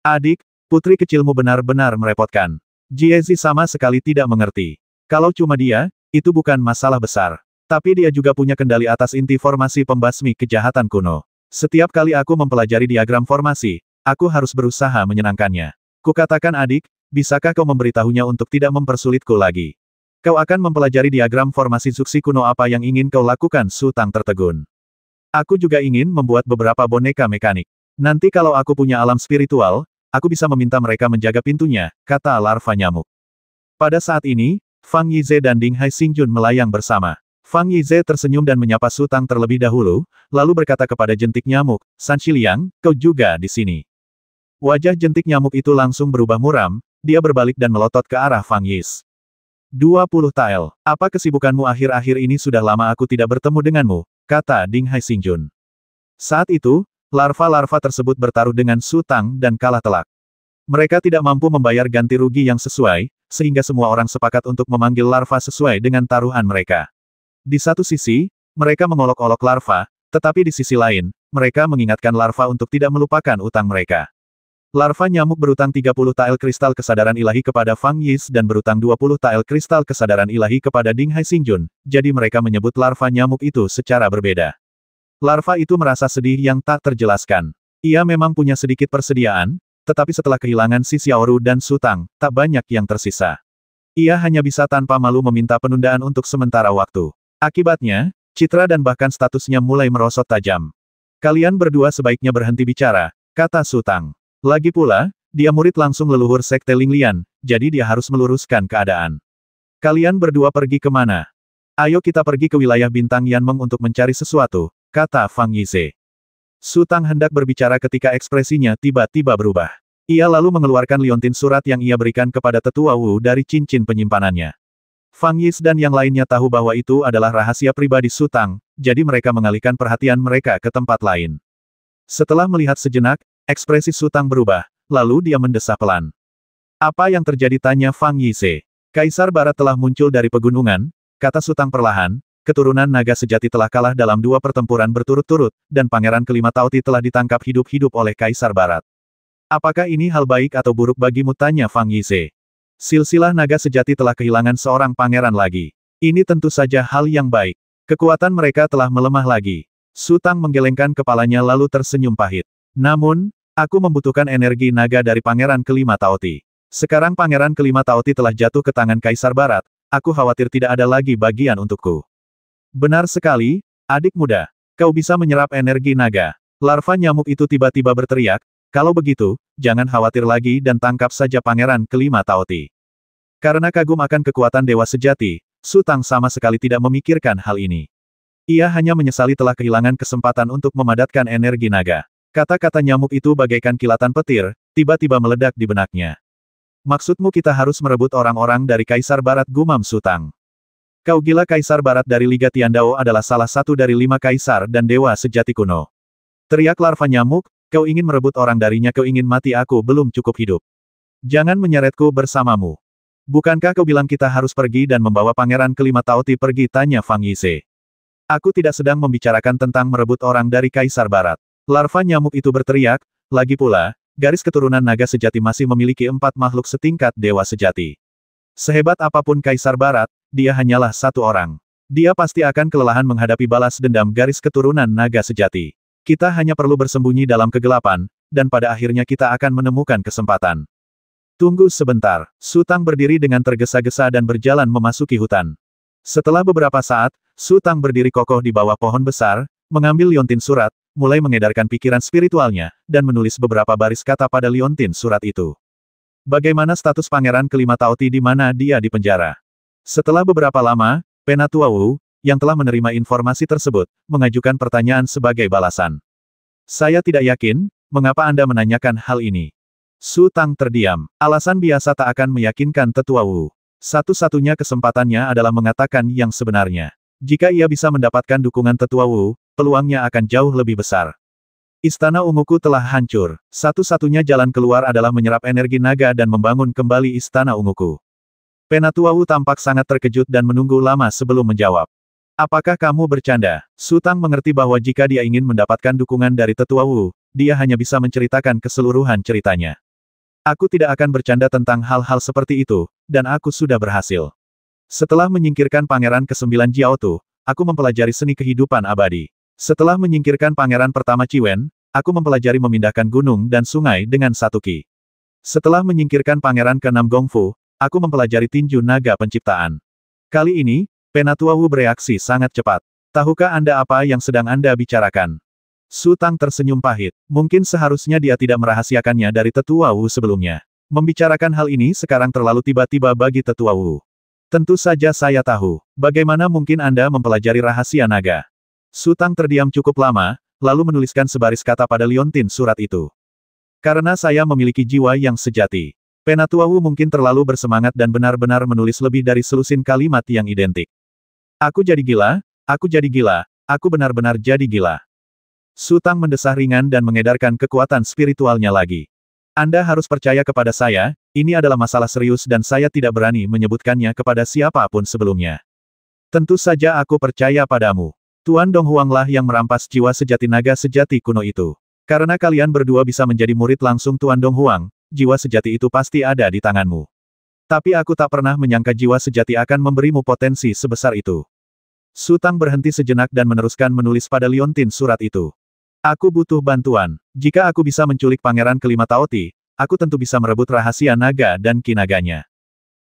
Adik, putri kecilmu benar-benar merepotkan. Jiezi sama sekali tidak mengerti. Kalau cuma dia, itu bukan masalah besar. Tapi dia juga punya kendali atas inti formasi pembasmi kejahatan kuno. Setiap kali aku mempelajari diagram formasi, aku harus berusaha menyenangkannya. Kukatakan adik, bisakah kau memberitahunya untuk tidak mempersulitku lagi? Kau akan mempelajari diagram formasi Zuxi kuno. Apa yang ingin kau lakukan? Su Tang tertegun. Aku juga ingin membuat beberapa boneka mekanik. Nanti kalau aku punya alam spiritual, aku bisa meminta mereka menjaga pintunya, kata larva nyamuk. Pada saat ini, Fang Yize dan Ding Hai Xingjun melayang bersama. Fang Yize tersenyum dan menyapa Su Tang terlebih dahulu, lalu berkata kepada jentik nyamuk, San Shiliang, kau juga di sini. Wajah jentik nyamuk itu langsung berubah muram, dia berbalik dan melotot ke arah Fang Yiz. 20 tael. Apa kesibukanmu akhir-akhir ini? Sudah lama aku tidak bertemu denganmu, kata Ding Hai Xingjun. Saat itu, larva-larva tersebut bertaruh dengan Su Tang dan kalah telak. Mereka tidak mampu membayar ganti rugi yang sesuai, sehingga semua orang sepakat untuk memanggil larva sesuai dengan taruhan mereka. Di satu sisi, mereka mengolok-olok larva, tetapi di sisi lain, mereka mengingatkan larva untuk tidak melupakan utang mereka. Larva nyamuk berutang 30 tael kristal kesadaran ilahi kepada Fang Yiz dan berutang 20 tael kristal kesadaran ilahi kepada Ding Hai Xingjun, jadi mereka menyebut larva nyamuk itu secara berbeda. Larva itu merasa sedih yang tak terjelaskan. Ia memang punya sedikit persediaan, tetapi setelah kehilangan si Xiaoru dan Su Tang, tak banyak yang tersisa. Ia hanya bisa tanpa malu meminta penundaan untuk sementara waktu. Akibatnya, citra dan bahkan statusnya mulai merosot tajam. Kalian berdua sebaiknya berhenti bicara, kata Su Tang. Lagi pula, dia murid langsung leluhur Sekte Linglian, jadi dia harus meluruskan keadaan. Kalian berdua pergi kemana? Ayo kita pergi ke wilayah bintang Yanmeng untuk mencari sesuatu, kata Fang Yize. Su Tang hendak berbicara ketika ekspresinya tiba-tiba berubah. Ia lalu mengeluarkan liontin surat yang ia berikan kepada tetua Wu dari cincin penyimpanannya. Fang Yiz dan yang lainnya tahu bahwa itu adalah rahasia pribadi Su Tang, jadi mereka mengalihkan perhatian mereka ke tempat lain. Setelah melihat sejenak, ekspresi Su Tang berubah, lalu dia mendesah pelan. Apa yang terjadi? Tanya Fang Yize. Kaisar Barat telah muncul dari pegunungan, kata Su Tang perlahan, keturunan naga sejati telah kalah dalam 2 pertempuran berturut-turut, dan pangeran kelima Taoti telah ditangkap hidup-hidup oleh Kaisar Barat. Apakah ini hal baik atau buruk bagimu? Tanya Fang Yize. Silsilah naga sejati telah kehilangan seorang pangeran lagi. Ini tentu saja hal yang baik. Kekuatan mereka telah melemah lagi. Su Tang menggelengkan kepalanya lalu tersenyum pahit. Namun, aku membutuhkan energi naga dari Pangeran Kelima Taoti. Sekarang Pangeran Kelima Taoti telah jatuh ke tangan Kaisar Barat, aku khawatir tidak ada lagi bagian untukku. Benar sekali, adik muda. Kau bisa menyerap energi naga. Larva nyamuk itu tiba-tiba berteriak, kalau begitu, jangan khawatir lagi dan tangkap saja Pangeran Kelima Taoti. Karena kagum akan kekuatan Dewa Sejati, Su Tang sama sekali tidak memikirkan hal ini. Ia hanya menyesali telah kehilangan kesempatan untuk memadatkan energi naga. Kata-kata nyamuk itu bagaikan kilatan petir, tiba-tiba meledak di benaknya. Maksudmu kita harus merebut orang-orang dari Kaisar Barat? Gumam Su Tang. Kau gila? Kaisar Barat dari Liga Tiandao adalah salah satu dari 5 kaisar dan dewa sejati kuno. Teriak larva nyamuk, kau ingin merebut orang darinya? Kau ingin mati? Aku belum cukup hidup. Jangan menyeretku bersamamu. Bukankah kau bilang kita harus pergi dan membawa Pangeran Kelima Taoti pergi? Tanya Fang Yize. Aku tidak sedang membicarakan tentang merebut orang dari Kaisar Barat. Larva nyamuk itu berteriak, lagi pula, garis keturunan naga sejati masih memiliki 4 makhluk setingkat dewa sejati. Sehebat apapun Kaisar Barat, dia hanyalah satu orang. Dia pasti akan kelelahan menghadapi balas dendam garis keturunan naga sejati. Kita hanya perlu bersembunyi dalam kegelapan, dan pada akhirnya kita akan menemukan kesempatan. Tunggu sebentar. Su Tang berdiri dengan tergesa-gesa dan berjalan memasuki hutan. Setelah beberapa saat, Su Tang berdiri kokoh di bawah pohon besar, mengambil liontin surat, mulai mengedarkan pikiran spiritualnya, dan menulis beberapa baris kata pada liontin surat itu. Bagaimana status Pangeran Kelima Taoti? Di mana dia dipenjara? Setelah beberapa lama, Penatua Wu, yang telah menerima informasi tersebut, mengajukan pertanyaan sebagai balasan. Saya tidak yakin, mengapa Anda menanyakan hal ini? Su Tang terdiam. Alasan biasa tak akan meyakinkan Tetua Wu. Satu-satunya kesempatannya adalah mengatakan yang sebenarnya. Jika ia bisa mendapatkan dukungan Tetua Wu, peluangnya akan jauh lebih besar. Istana Unguku telah hancur. Satu-satunya jalan keluar adalah menyerap energi naga dan membangun kembali Istana Unguku. Penatua Wu tampak sangat terkejut dan menunggu lama sebelum menjawab. Apakah kamu bercanda? Su Tang mengerti bahwa jika dia ingin mendapatkan dukungan dari Tetua Wu, dia hanya bisa menceritakan keseluruhan ceritanya. Aku tidak akan bercanda tentang hal-hal seperti itu, dan aku sudah berhasil. Setelah menyingkirkan Pangeran ke-9 Jiaotu, aku mempelajari seni kehidupan abadi. Setelah menyingkirkan Pangeran pertama Ciwen, aku mempelajari memindahkan gunung dan sungai dengan satu ki. Setelah menyingkirkan Pangeran ke-6 Gongfu, aku mempelajari tinju naga penciptaan. Kali ini, Penatua Wu bereaksi sangat cepat. Tahukah Anda apa yang sedang Anda bicarakan? Su Tang tersenyum pahit. Mungkin seharusnya dia tidak merahasiakannya dari Tetua Wu sebelumnya. Membicarakan hal ini sekarang terlalu tiba-tiba bagi Tetua Wu. Tentu saja saya tahu. Bagaimana mungkin Anda mempelajari rahasia naga? Su Tang terdiam cukup lama, lalu menuliskan sebaris kata pada liontin surat itu. Karena saya memiliki jiwa yang sejati. Penatua Wu mungkin terlalu bersemangat dan benar-benar menulis lebih dari selusin kalimat yang identik. Aku jadi gila, aku benar-benar jadi gila. Su Tang mendesah ringan dan mengedarkan kekuatan spiritualnya lagi. Anda harus percaya kepada saya, ini adalah masalah serius dan saya tidak berani menyebutkannya kepada siapapun sebelumnya. Tentu saja aku percaya padamu. Tuan Donghuanglah yang merampas jiwa sejati naga sejati kuno itu. Karena kalian berdua bisa menjadi murid langsung Tuan Donghuang, jiwa sejati itu pasti ada di tanganmu. Tapi aku tak pernah menyangka jiwa sejati akan memberimu potensi sebesar itu. Su Tang berhenti sejenak dan meneruskan menulis pada liontin surat itu. Aku butuh bantuan. Jika aku bisa menculik Pangeran Kelima Taoti, aku tentu bisa merebut rahasia naga dan kinaganya.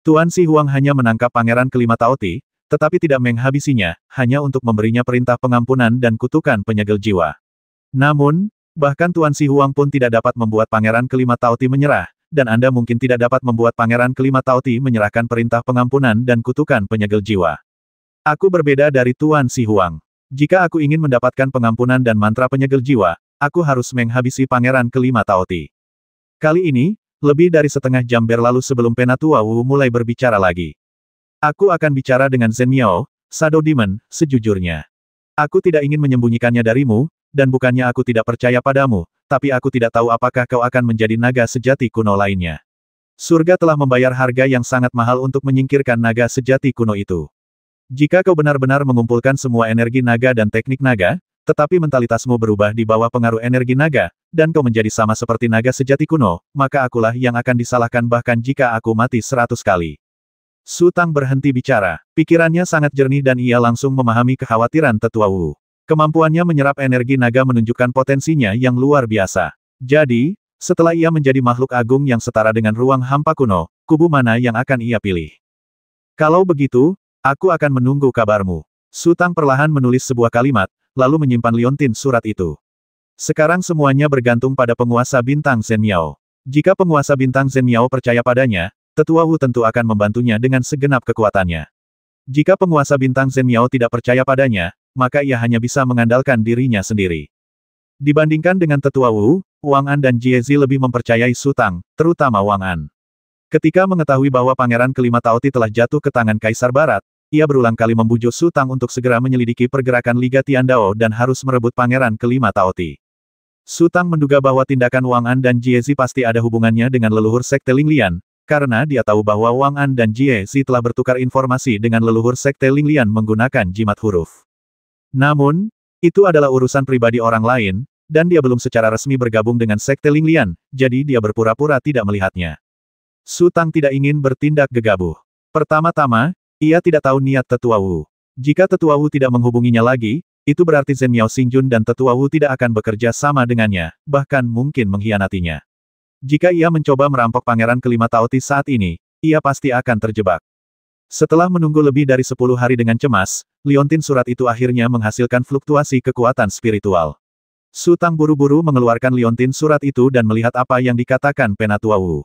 Tuan Si Huang hanya menangkap Pangeran Kelima Taoti, tetapi tidak menghabisinya, hanya untuk memberinya perintah pengampunan dan kutukan penyegel jiwa. Namun, bahkan Tuan Si Huang pun tidak dapat membuat Pangeran Kelima Taoti menyerah, dan Anda mungkin tidak dapat membuat Pangeran Kelima Taoti menyerahkan perintah pengampunan dan kutukan penyegel jiwa. Aku berbeda dari Tuan Si Huang. Jika aku ingin mendapatkan pengampunan dan mantra penyegel jiwa, aku harus menghabisi Pangeran Kelima Taoti. Kali ini, lebih dari setengah jam berlalu sebelum Penatua Wu mulai berbicara lagi. Aku akan bicara dengan Zhen Miao, Shadow Demon, sejujurnya. Aku tidak ingin menyembunyikannya darimu, dan bukannya aku tidak percaya padamu, tapi aku tidak tahu apakah kau akan menjadi naga sejati kuno lainnya. Surga telah membayar harga yang sangat mahal untuk menyingkirkan naga sejati kuno itu. Jika kau benar-benar mengumpulkan semua energi naga dan teknik naga, tetapi mentalitasmu berubah di bawah pengaruh energi naga, dan kau menjadi sama seperti naga sejati kuno, maka akulah yang akan disalahkan bahkan jika aku mati 100 kali. Su Tang berhenti bicara. Pikirannya sangat jernih dan ia langsung memahami kekhawatiran Tetua Wu. Kemampuannya menyerap energi naga menunjukkan potensinya yang luar biasa. Jadi, setelah ia menjadi makhluk agung yang setara dengan ruang hampa kuno, kubu mana yang akan ia pilih? Kalau begitu, aku akan menunggu kabarmu. Su Tang perlahan menulis sebuah kalimat, lalu menyimpan liontin surat itu. Sekarang semuanya bergantung pada penguasa bintang Zhen Miao. Jika penguasa bintang Zhen Miao percaya padanya, Tetua Wu tentu akan membantunya dengan segenap kekuatannya. Jika penguasa bintang Zhen Miao tidak percaya padanya, maka ia hanya bisa mengandalkan dirinya sendiri. Dibandingkan dengan Tetua Wu, Wang An dan Jie Zi lebih mempercayai Su Tang, terutama Wang An. Ketika mengetahui bahwa Pangeran Kelima Taoti telah jatuh ke tangan Kaisar Barat, ia berulang kali membujuk Su Tang untuk segera menyelidiki pergerakan Liga Tiandao dan harus merebut Pangeran Kelima Taoti. Su Tang menduga bahwa tindakan Wang An dan Jie Zi pasti ada hubungannya dengan leluhur Sekte Linglian, karena dia tahu bahwa Wang An dan Jie Zi telah bertukar informasi dengan leluhur Sekte Linglian menggunakan jimat huruf. Namun, itu adalah urusan pribadi orang lain, dan dia belum secara resmi bergabung dengan Sekte Linglian, jadi dia berpura-pura tidak melihatnya. Su Tang tidak ingin bertindak gegabah. Pertama-tama, ia tidak tahu niat Tetua Wu. Jika Tetua Wu tidak menghubunginya lagi, itu berarti Zhen Miao Xingjun dan Tetua Wu tidak akan bekerja sama dengannya, bahkan mungkin mengkhianatinya. Jika ia mencoba merampok Pangeran Kelima Taoti saat ini, ia pasti akan terjebak. Setelah menunggu lebih dari 10 hari dengan cemas, liontin surat itu akhirnya menghasilkan fluktuasi kekuatan spiritual. Su Tang buru-buru mengeluarkan liontin surat itu dan melihat apa yang dikatakan Penatua Wu.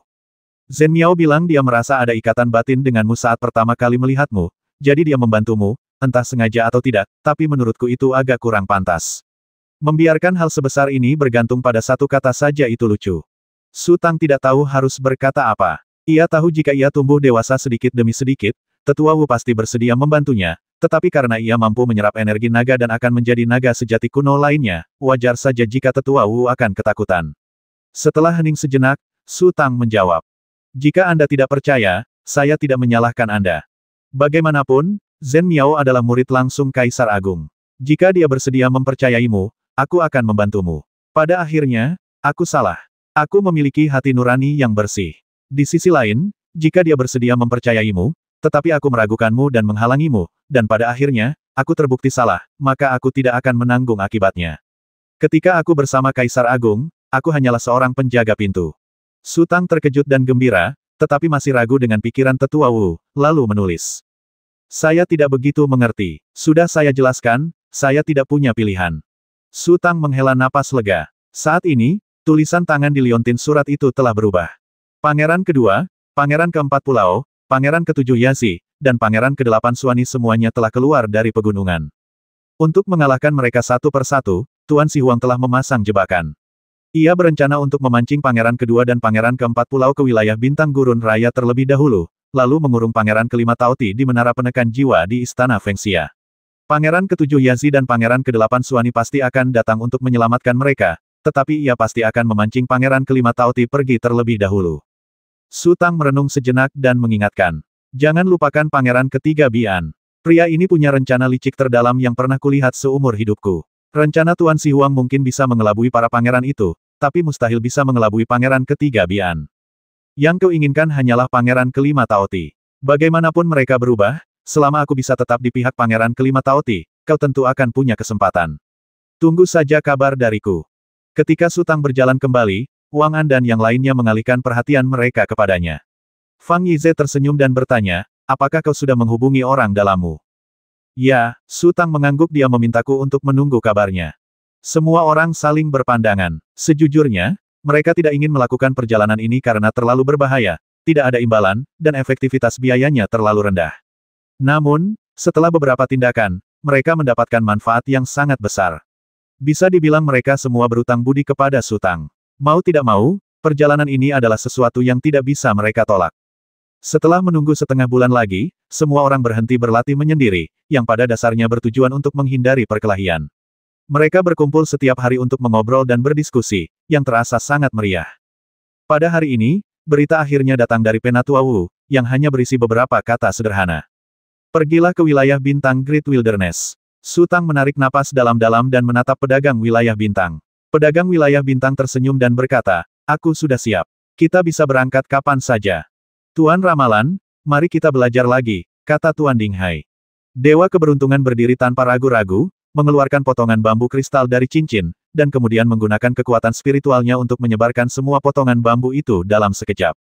Zhen Miao bilang dia merasa ada ikatan batin denganmu saat pertama kali melihatmu, jadi dia membantumu, entah sengaja atau tidak, tapi menurutku itu agak kurang pantas. Membiarkan hal sebesar ini bergantung pada satu kata saja itu lucu. Su Tang tidak tahu harus berkata apa. Ia tahu jika ia tumbuh dewasa sedikit demi sedikit, Tetua Wu pasti bersedia membantunya, tetapi karena ia mampu menyerap energi naga dan akan menjadi naga sejati kuno lainnya, wajar saja jika Tetua Wu akan ketakutan. Setelah hening sejenak, Su Tang menjawab. Jika Anda tidak percaya, saya tidak menyalahkan Anda. Bagaimanapun, Zhen Miao adalah murid langsung Kaisar Agung. Jika dia bersedia mempercayaimu, aku akan membantumu. Pada akhirnya, aku salah. Aku memiliki hati nurani yang bersih. Di sisi lain, jika dia bersedia mempercayaimu, tetapi aku meragukanmu dan menghalangimu, dan pada akhirnya, aku terbukti salah, maka aku tidak akan menanggung akibatnya. Ketika aku bersama Kaisar Agung, aku hanyalah seorang penjaga pintu. Su Tang terkejut dan gembira, tetapi masih ragu dengan pikiran Tetua Wu, lalu menulis. Saya tidak begitu mengerti. Sudah saya jelaskan, saya tidak punya pilihan. Su Tang menghela napas lega. Saat ini, tulisan tangan di liontin surat itu telah berubah. Pangeran kedua, pangeran keempat pulau, pangeran ketujuh Yazi, dan pangeran kedelapan Suani semuanya telah keluar dari pegunungan. Untuk mengalahkan mereka satu persatu, Tuan Si Huang telah memasang jebakan. Ia berencana untuk memancing pangeran kedua dan pangeran keempat pulau ke wilayah bintang gurun raya terlebih dahulu, lalu mengurung pangeran kelima Taoti di menara penekan jiwa di istana Fengxia. Pangeran ketujuh Yazi dan pangeran kedelapan Suani pasti akan datang untuk menyelamatkan mereka, tetapi ia pasti akan memancing pangeran kelima Taoti pergi terlebih dahulu. Su Tang merenung sejenak dan mengingatkan. Jangan lupakan pangeran ketiga Bian. Pria ini punya rencana licik terdalam yang pernah kulihat seumur hidupku. Rencana Tuan Si Huang mungkin bisa mengelabui para pangeran itu, tapi mustahil bisa mengelabui pangeran ketiga Bian. Yang kau inginkan hanyalah pangeran kelima Taoti. Bagaimanapun mereka berubah, selama aku bisa tetap di pihak pangeran kelima Taoti, kau tentu akan punya kesempatan. Tunggu saja kabar dariku. Ketika Su Tang berjalan kembali, Wang An dan yang lainnya mengalihkan perhatian mereka kepadanya. Fang Yize tersenyum dan bertanya, apakah kau sudah menghubungi orang dalammu? Ya, Su Tang mengangguk, dia memintaku untuk menunggu kabarnya. Semua orang saling berpandangan. Sejujurnya, mereka tidak ingin melakukan perjalanan ini karena terlalu berbahaya, tidak ada imbalan, dan efektivitas biayanya terlalu rendah. Namun, setelah beberapa tindakan, mereka mendapatkan manfaat yang sangat besar. Bisa dibilang mereka semua berutang budi kepada Su Tang. Mau tidak mau, perjalanan ini adalah sesuatu yang tidak bisa mereka tolak. Setelah menunggu setengah bulan lagi, semua orang berhenti berlatih menyendiri, yang pada dasarnya bertujuan untuk menghindari perkelahian. Mereka berkumpul setiap hari untuk mengobrol dan berdiskusi, yang terasa sangat meriah. Pada hari ini, berita akhirnya datang dari Penatua Wu, yang hanya berisi beberapa kata sederhana. Pergilah ke wilayah bintang Great Wilderness. Su Tang menarik napas dalam-dalam dan menatap pedagang wilayah bintang. Pedagang wilayah bintang tersenyum dan berkata, aku sudah siap. Kita bisa berangkat kapan saja. Tuan Ramalan, mari kita belajar lagi, kata Tuan Dinghai. Dewa keberuntungan berdiri tanpa ragu-ragu, mengeluarkan potongan bambu kristal dari cincin, dan kemudian menggunakan kekuatan spiritualnya untuk menyebarkan semua potongan bambu itu dalam sekejap.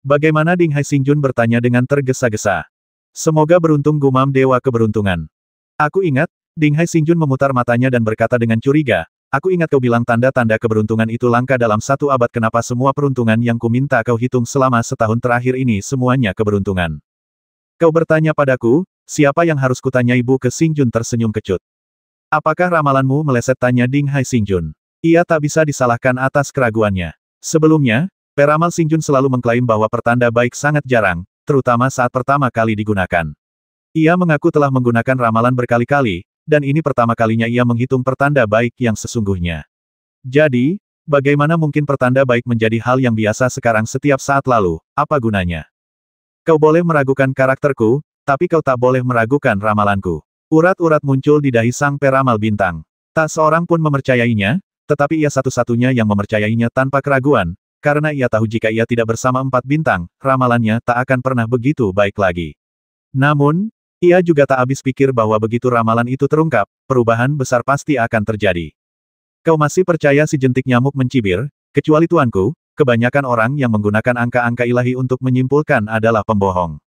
Bagaimana Dinghai Xingjun bertanya dengan tergesa-gesa. Semoga beruntung, gumam Dewa keberuntungan. Aku ingat, Dinghai Xingjun memutar matanya dan berkata dengan curiga, aku ingat kau bilang tanda-tanda keberuntungan itu langka dalam 1 abad, kenapa semua peruntungan yang kuminta kau hitung selama setahun terakhir ini semuanya keberuntungan? Kau bertanya padaku, siapa yang harus kutanya? Ibu ke Xingjun tersenyum kecut. Apakah ramalanmu meleset? Tanya Dinghai Xingjun. Ia tak bisa disalahkan atas keraguannya. Sebelumnya, peramal Xingjun selalu mengklaim bahwa pertanda baik sangat jarang, terutama saat pertama kali digunakan. Ia mengaku telah menggunakan ramalan berkali-kali, dan ini pertama kalinya ia menghitung pertanda baik yang sesungguhnya. Jadi, bagaimana mungkin pertanda baik menjadi hal yang biasa sekarang setiap saat? Lalu, apa gunanya? Kau boleh meragukan karakterku, tapi kau tak boleh meragukan ramalanku. Urat-urat muncul di dahi sang peramal bintang. Tak seorang pun mempercayainya, tetapi ia satu-satunya yang mempercayainya tanpa keraguan, karena ia tahu jika ia tidak bersama 4 bintang, ramalannya tak akan pernah begitu baik lagi. Namun, ia juga tak habis pikir bahwa begitu ramalan itu terungkap, perubahan besar pasti akan terjadi. Kau masih percaya? Si jentik nyamuk mencibir, kecuali tuanku, kebanyakan orang yang menggunakan angka-angka ilahi untuk menyimpulkan adalah pembohong.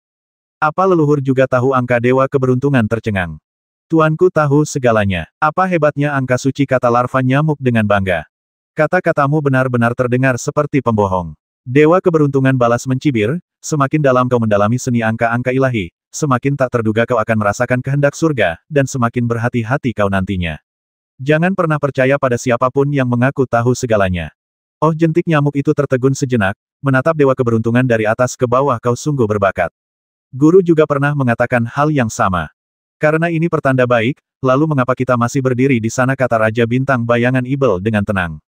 Apa leluhur juga tahu angka dewa keberuntungan? Tercengang. Tuanku tahu segalanya. Apa hebatnya angka suci? Kata larva nyamuk dengan bangga. Kata-katamu benar-benar terdengar seperti pembohong. Dewa keberuntungan balas mencibir, semakin dalam kau mendalami seni angka-angka ilahi, semakin tak terduga kau akan merasakan kehendak surga, dan semakin berhati-hati kau nantinya. Jangan pernah percaya pada siapapun yang mengaku tahu segalanya. Oh, jentik nyamuk itu tertegun sejenak, menatap dewa keberuntungan dari atas ke bawah. Kau sungguh berbakat. Guru juga pernah mengatakan hal yang sama. Karena ini pertanda baik, lalu mengapa kita masih berdiri di sana? Kata Raja Bintang Bayangan Ibel dengan tenang.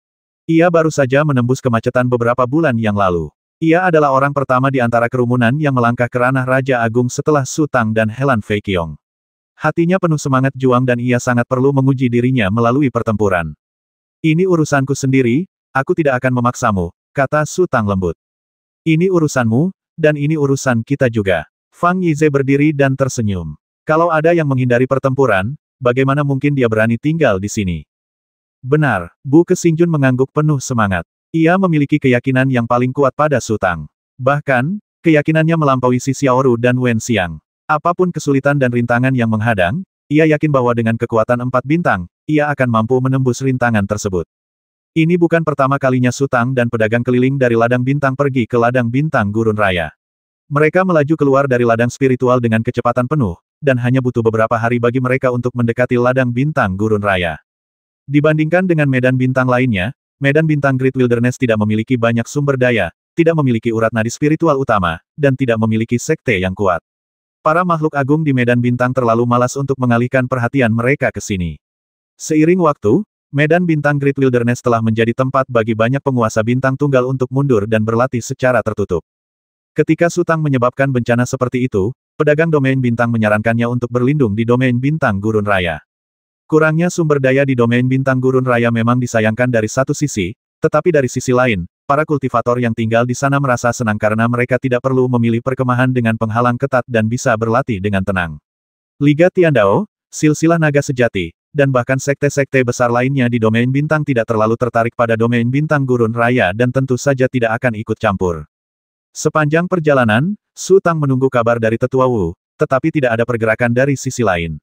Ia baru saja menembus kemacetan beberapa bulan yang lalu. Ia adalah orang pertama di antara kerumunan yang melangkah ke ranah Raja Agung setelah Su Tang dan Helan Fei Qiong. Hatinya penuh semangat juang dan ia sangat perlu menguji dirinya melalui pertempuran. Ini urusanku sendiri, aku tidak akan memaksamu, kata Su Tang lembut. Ini urusanmu, dan ini urusan kita juga. Fang Yize berdiri dan tersenyum. Kalau ada yang menghindari pertempuran, bagaimana mungkin dia berani tinggal di sini? Benar, Bu Ke Xingjun mengangguk penuh semangat. Ia memiliki keyakinan yang paling kuat pada Su Tang. Bahkan, keyakinannya melampaui si Xiaoru dan Wen Xiang. Apapun kesulitan dan rintangan yang menghadang, ia yakin bahwa dengan kekuatan 4 bintang, ia akan mampu menembus rintangan tersebut. Ini bukan pertama kalinya Sutang dan pedagang keliling dari ladang bintang pergi ke ladang bintang gurun raya. Mereka melaju keluar dari ladang spiritual dengan kecepatan penuh, dan hanya butuh beberapa hari bagi mereka untuk mendekati ladang bintang gurun raya. Dibandingkan dengan medan bintang lainnya, medan bintang Great Wilderness tidak memiliki banyak sumber daya, tidak memiliki urat nadi spiritual utama, dan tidak memiliki sekte yang kuat. Para makhluk agung di medan bintang terlalu malas untuk mengalihkan perhatian mereka ke sini. Seiring waktu, medan bintang Great Wilderness telah menjadi tempat bagi banyak penguasa bintang tunggal untuk mundur dan berlatih secara tertutup. Ketika Sutang menyebabkan bencana seperti itu, pedagang domain bintang menyarankannya untuk berlindung di domain bintang gurun raya. Kurangnya sumber daya di domain bintang gurun raya memang disayangkan dari satu sisi, tetapi dari sisi lain, para kultivator yang tinggal di sana merasa senang karena mereka tidak perlu memilih perkemahan dengan penghalang ketat dan bisa berlatih dengan tenang. Liga Tiandao, silsilah naga sejati, dan bahkan sekte-sekte besar lainnya di domain bintang tidak terlalu tertarik pada domain bintang gurun raya dan tentu saja tidak akan ikut campur. Sepanjang perjalanan, Sutang menunggu kabar dari Tetua Wu, tetapi tidak ada pergerakan dari sisi lain.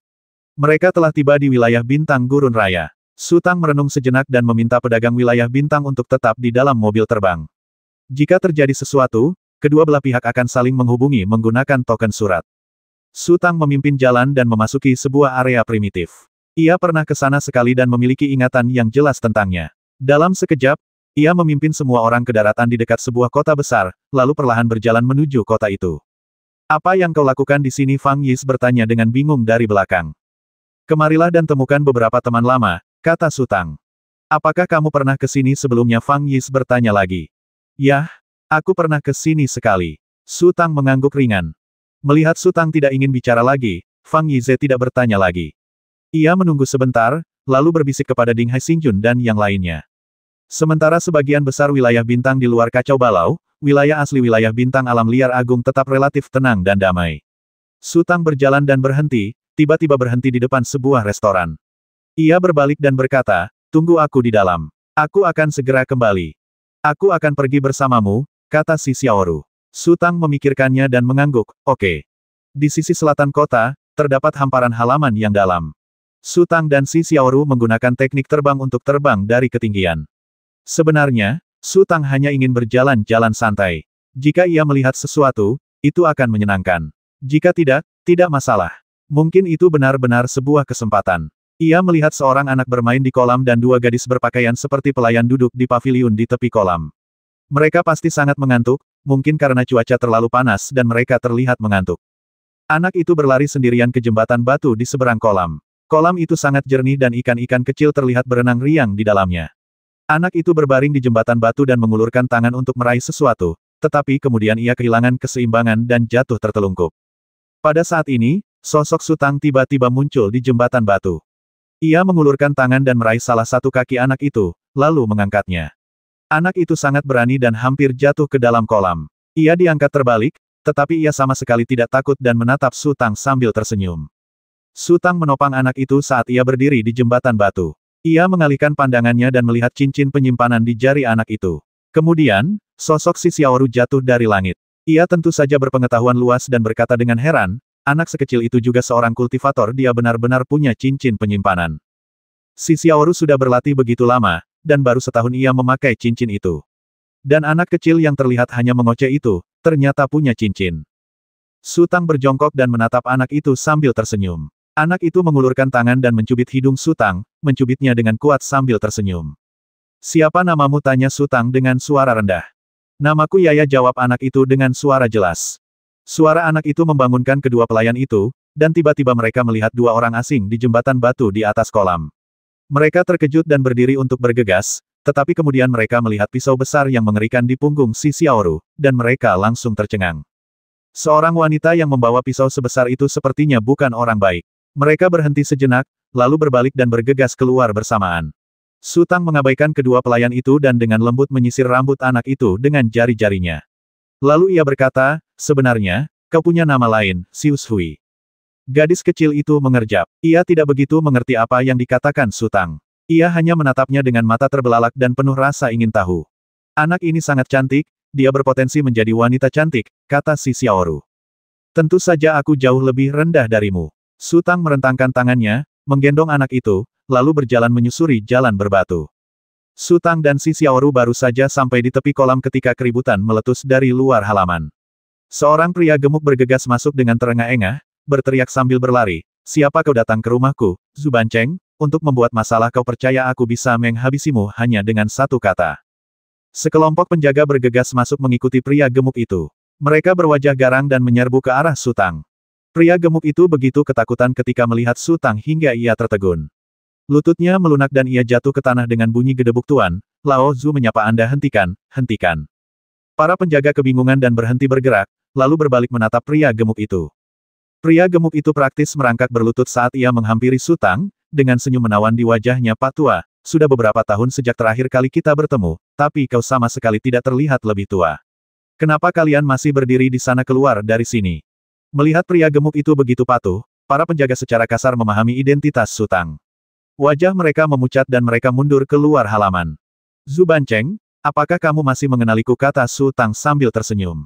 Mereka telah tiba di wilayah bintang gurun raya. Sutang merenung sejenak dan meminta pedagang wilayah bintang untuk tetap di dalam mobil terbang. Jika terjadi sesuatu, kedua belah pihak akan saling menghubungi menggunakan token surat. Sutang memimpin jalan dan memasuki sebuah area primitif. Ia pernah ke sana sekali dan memiliki ingatan yang jelas tentangnya. Dalam sekejap, ia memimpin semua orang ke daratan di dekat sebuah kota besar, lalu perlahan berjalan menuju kota itu. Apa yang kau lakukan di sini? Fang Yis bertanya dengan bingung dari belakang. Kemarilah dan temukan beberapa teman lama, kata Sutang. Apakah kamu pernah ke sini sebelumnya? Fang Yis bertanya lagi. Yah, aku pernah ke sini sekali. Sutang mengangguk ringan. Melihat Sutang tidak ingin bicara lagi, Fang Yize tidak bertanya lagi. Ia menunggu sebentar, lalu berbisik kepada Ding Hai Xingjun dan yang lainnya. Sementara sebagian besar wilayah bintang di luar kacau balau, wilayah asli wilayah bintang alam liar agung tetap relatif tenang dan damai. Sutang berjalan dan berhenti, tiba-tiba berhenti di depan sebuah restoran. Ia berbalik dan berkata, tunggu aku di dalam. Aku akan segera kembali. Aku akan pergi bersamamu, kata si Xiaoru. Sutang memikirkannya dan mengangguk, oke. Di sisi selatan kota, terdapat hamparan halaman yang dalam. Sutang dan si Xiaoru menggunakan teknik terbang untuk terbang dari ketinggian. Sebenarnya, Sutang hanya ingin berjalan-jalan santai. Jika ia melihat sesuatu, itu akan menyenangkan. Jika tidak, tidak masalah. Mungkin itu benar-benar sebuah kesempatan. Ia melihat seorang anak bermain di kolam dan dua gadis berpakaian seperti pelayan duduk di paviliun di tepi kolam. Mereka pasti sangat mengantuk, mungkin karena cuaca terlalu panas dan mereka terlihat mengantuk. Anak itu berlari sendirian ke jembatan batu di seberang kolam. Kolam itu sangat jernih dan ikan-ikan kecil terlihat berenang riang di dalamnya. Anak itu berbaring di jembatan batu dan mengulurkan tangan untuk meraih sesuatu, tetapi kemudian ia kehilangan keseimbangan dan jatuh tertelungkup. Pada saat ini, sosok Sutang tiba-tiba muncul di jembatan batu. Ia mengulurkan tangan dan meraih salah satu kaki anak itu, lalu mengangkatnya. Anak itu sangat berani dan hampir jatuh ke dalam kolam. Ia diangkat terbalik, tetapi ia sama sekali tidak takut dan menatap Sutang sambil tersenyum. Sutang menopang anak itu saat ia berdiri di jembatan batu. Ia mengalihkan pandangannya dan melihat cincin penyimpanan di jari anak itu. Kemudian, sosok si Xiaoru jatuh dari langit. Ia tentu saja berpengetahuan luas dan berkata dengan heran, anak sekecil itu juga seorang kultivator, dia benar-benar punya cincin penyimpanan. Si Xiaoru sudah berlatih begitu lama, dan baru setahun ia memakai cincin itu. Dan anak kecil yang terlihat hanya mengoceh itu, ternyata punya cincin. Sutang berjongkok dan menatap anak itu sambil tersenyum. Anak itu mengulurkan tangan dan mencubit hidung Sutang, mencubitnya dengan kuat sambil tersenyum. Siapa namamu? Tanya Sutang dengan suara rendah. Namaku Yaya, jawab anak itu dengan suara jelas. Suara anak itu membangunkan kedua pelayan itu, dan tiba-tiba mereka melihat dua orang asing di jembatan batu di atas kolam. Mereka terkejut dan berdiri untuk bergegas, tetapi kemudian mereka melihat pisau besar yang mengerikan di punggung si Xiaoru, dan mereka langsung tercengang. Seorang wanita yang membawa pisau sebesar itu sepertinya bukan orang baik. Mereka berhenti sejenak, lalu berbalik dan bergegas keluar bersamaan. Sutang mengabaikan kedua pelayan itu dan dengan lembut menyisir rambut anak itu dengan jari-jarinya. Lalu ia berkata, sebenarnya, kau punya nama lain, Sius Hui. Gadis kecil itu mengerjap. Ia tidak begitu mengerti apa yang dikatakan Sutang. Ia hanya menatapnya dengan mata terbelalak dan penuh rasa ingin tahu. Anak ini sangat cantik, dia berpotensi menjadi wanita cantik, kata si Xiaoru. Tentu saja aku jauh lebih rendah darimu. Su Tang merentangkan tangannya, menggendong anak itu, lalu berjalan menyusuri jalan berbatu. Su Tang dan Si Xiaoru baru saja sampai di tepi kolam ketika keributan meletus dari luar halaman. Seorang pria gemuk bergegas masuk dengan terengah-engah, berteriak sambil berlari, "Siapa kau datang ke rumahku, Zhu Bancheng? Untuk membuat masalah kau percaya aku bisa menghabisimu hanya dengan satu kata." Sekelompok penjaga bergegas masuk mengikuti pria gemuk itu. Mereka berwajah garang dan menyerbu ke arah Su Tang. Pria gemuk itu begitu ketakutan ketika melihat Su Tang hingga ia tertegun. Lututnya melunak dan ia jatuh ke tanah dengan bunyi gedebuk tuan. "Lao Zhu menyapa Anda, hentikan, hentikan." Para penjaga kebingungan dan berhenti bergerak, lalu berbalik menatap pria gemuk itu. Pria gemuk itu praktis merangkak berlutut saat ia menghampiri Su Tang, dengan senyum menawan di wajahnya. "Pak Tua, sudah beberapa tahun sejak terakhir kali kita bertemu, tapi kau sama sekali tidak terlihat lebih tua. Kenapa kalian masih berdiri di sana? Keluar dari sini." Melihat pria gemuk itu begitu patuh, para penjaga secara kasar memahami identitas Su Tang. Wajah mereka memucat dan mereka mundur keluar halaman. "Zhu Bancheng, apakah kamu masih mengenaliku?" kata Su Tang sambil tersenyum.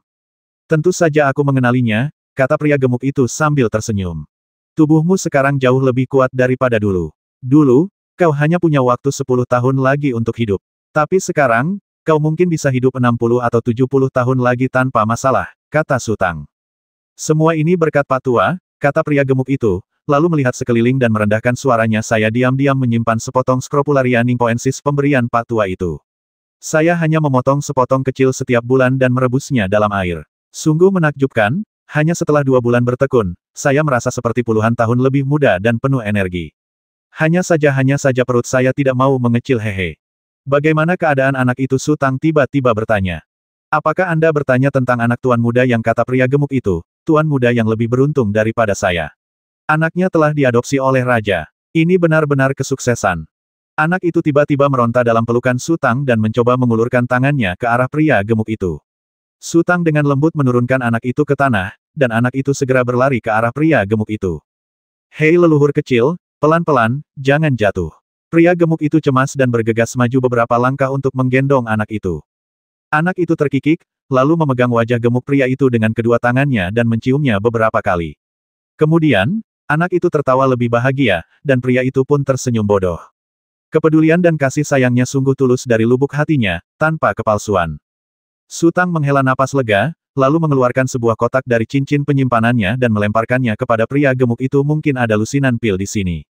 "Tentu saja aku mengenalinya," kata pria gemuk itu sambil tersenyum. "Tubuhmu sekarang jauh lebih kuat daripada dulu. Dulu, kau hanya punya waktu 10 tahun lagi untuk hidup. Tapi sekarang, kau mungkin bisa hidup 60 atau 70 tahun lagi tanpa masalah," kata Su Tang. "Semua ini berkat Pak Tua," kata pria gemuk itu, lalu melihat sekeliling dan merendahkan suaranya. "Saya diam-diam menyimpan sepotong Scrofularia Ningpoensis pemberian Pak Tua itu. Saya hanya memotong sepotong kecil setiap bulan dan merebusnya dalam air. Sungguh menakjubkan, hanya setelah 2 bulan bertekun, saya merasa seperti puluhan tahun lebih muda dan penuh energi. Hanya saja perut saya tidak mau mengecil." "Hehe. Bagaimana keadaan anak itu?" Su Tang tiba-tiba bertanya. "Apakah Anda bertanya tentang anak tuan muda yang?" kata pria gemuk itu. "Tuan muda yang lebih beruntung daripada saya. Anaknya telah diadopsi oleh raja. Ini benar-benar kesuksesan." Anak itu tiba-tiba meronta dalam pelukan Su Tang dan mencoba mengulurkan tangannya ke arah pria gemuk itu. Su Tang dengan lembut menurunkan anak itu ke tanah, dan anak itu segera berlari ke arah pria gemuk itu. "Hei leluhur kecil, pelan-pelan, jangan jatuh." Pria gemuk itu cemas dan bergegas maju beberapa langkah untuk menggendong anak itu. Anak itu terkikik, lalu memegang wajah gemuk pria itu dengan kedua tangannya dan menciumnya beberapa kali. Kemudian, anak itu tertawa lebih bahagia, dan pria itu pun tersenyum bodoh. Kepedulian dan kasih sayangnya sungguh tulus dari lubuk hatinya, tanpa kepalsuan. Su Tang menghela napas lega, lalu mengeluarkan sebuah kotak dari cincin penyimpanannya dan melemparkannya kepada pria gemuk itu. "Mungkin ada lusinan pil di sini.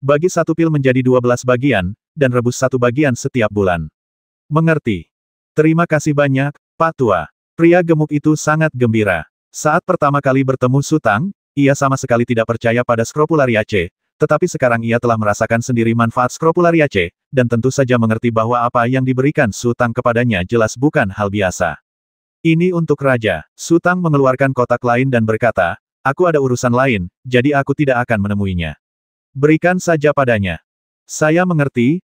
Bagi 1 pil menjadi 12 bagian, dan rebus 1 bagian setiap bulan." "Mengerti. Terima kasih banyak, Pak Tua." Pria gemuk itu sangat gembira. Saat pertama kali bertemu Su Tang, ia sama sekali tidak percaya pada Scrofularia C, tetapi sekarang ia telah merasakan sendiri manfaat Scrofularia C, dan tentu saja mengerti bahwa apa yang diberikan Su Tang kepadanya jelas bukan hal biasa. "Ini untuk raja." Su Tang mengeluarkan kotak lain dan berkata, "Aku ada urusan lain, jadi aku tidak akan menemuinya. Berikan saja padanya." Saya mengerti.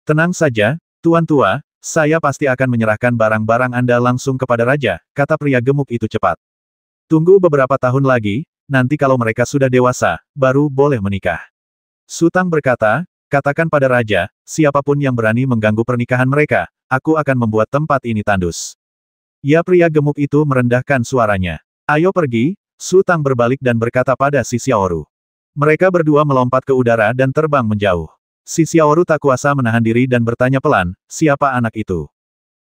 "Tenang saja, Tuan Tua, saya pasti akan menyerahkan barang-barang Anda langsung kepada raja," kata pria gemuk itu cepat. "Tunggu beberapa tahun lagi, nanti kalau mereka sudah dewasa, baru boleh menikah." Su Tang berkata, "Katakan pada raja, siapapun yang berani mengganggu pernikahan mereka, aku akan membuat tempat ini tandus." Ya, pria gemuk itu merendahkan suaranya. "Ayo pergi." Su Tang berbalik dan berkata pada Si Xiaoru. Mereka berdua melompat ke udara dan terbang menjauh. Si Xiaoru tak kuasa menahan diri dan bertanya pelan, "Siapa anak itu?"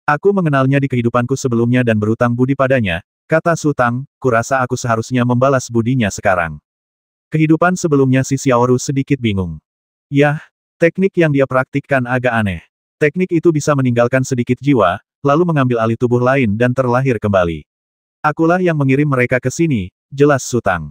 "Aku mengenalnya di kehidupanku sebelumnya dan berutang budi padanya," kata Su Tang. "Kurasa aku seharusnya membalas budinya sekarang." Kehidupan sebelumnya Si Xiaoru sedikit bingung. Yah, teknik yang dia praktikkan agak aneh. Teknik itu bisa meninggalkan sedikit jiwa, lalu mengambil alih tubuh lain dan terlahir kembali. "Akulah yang mengirim mereka ke sini," jelas Su Tang.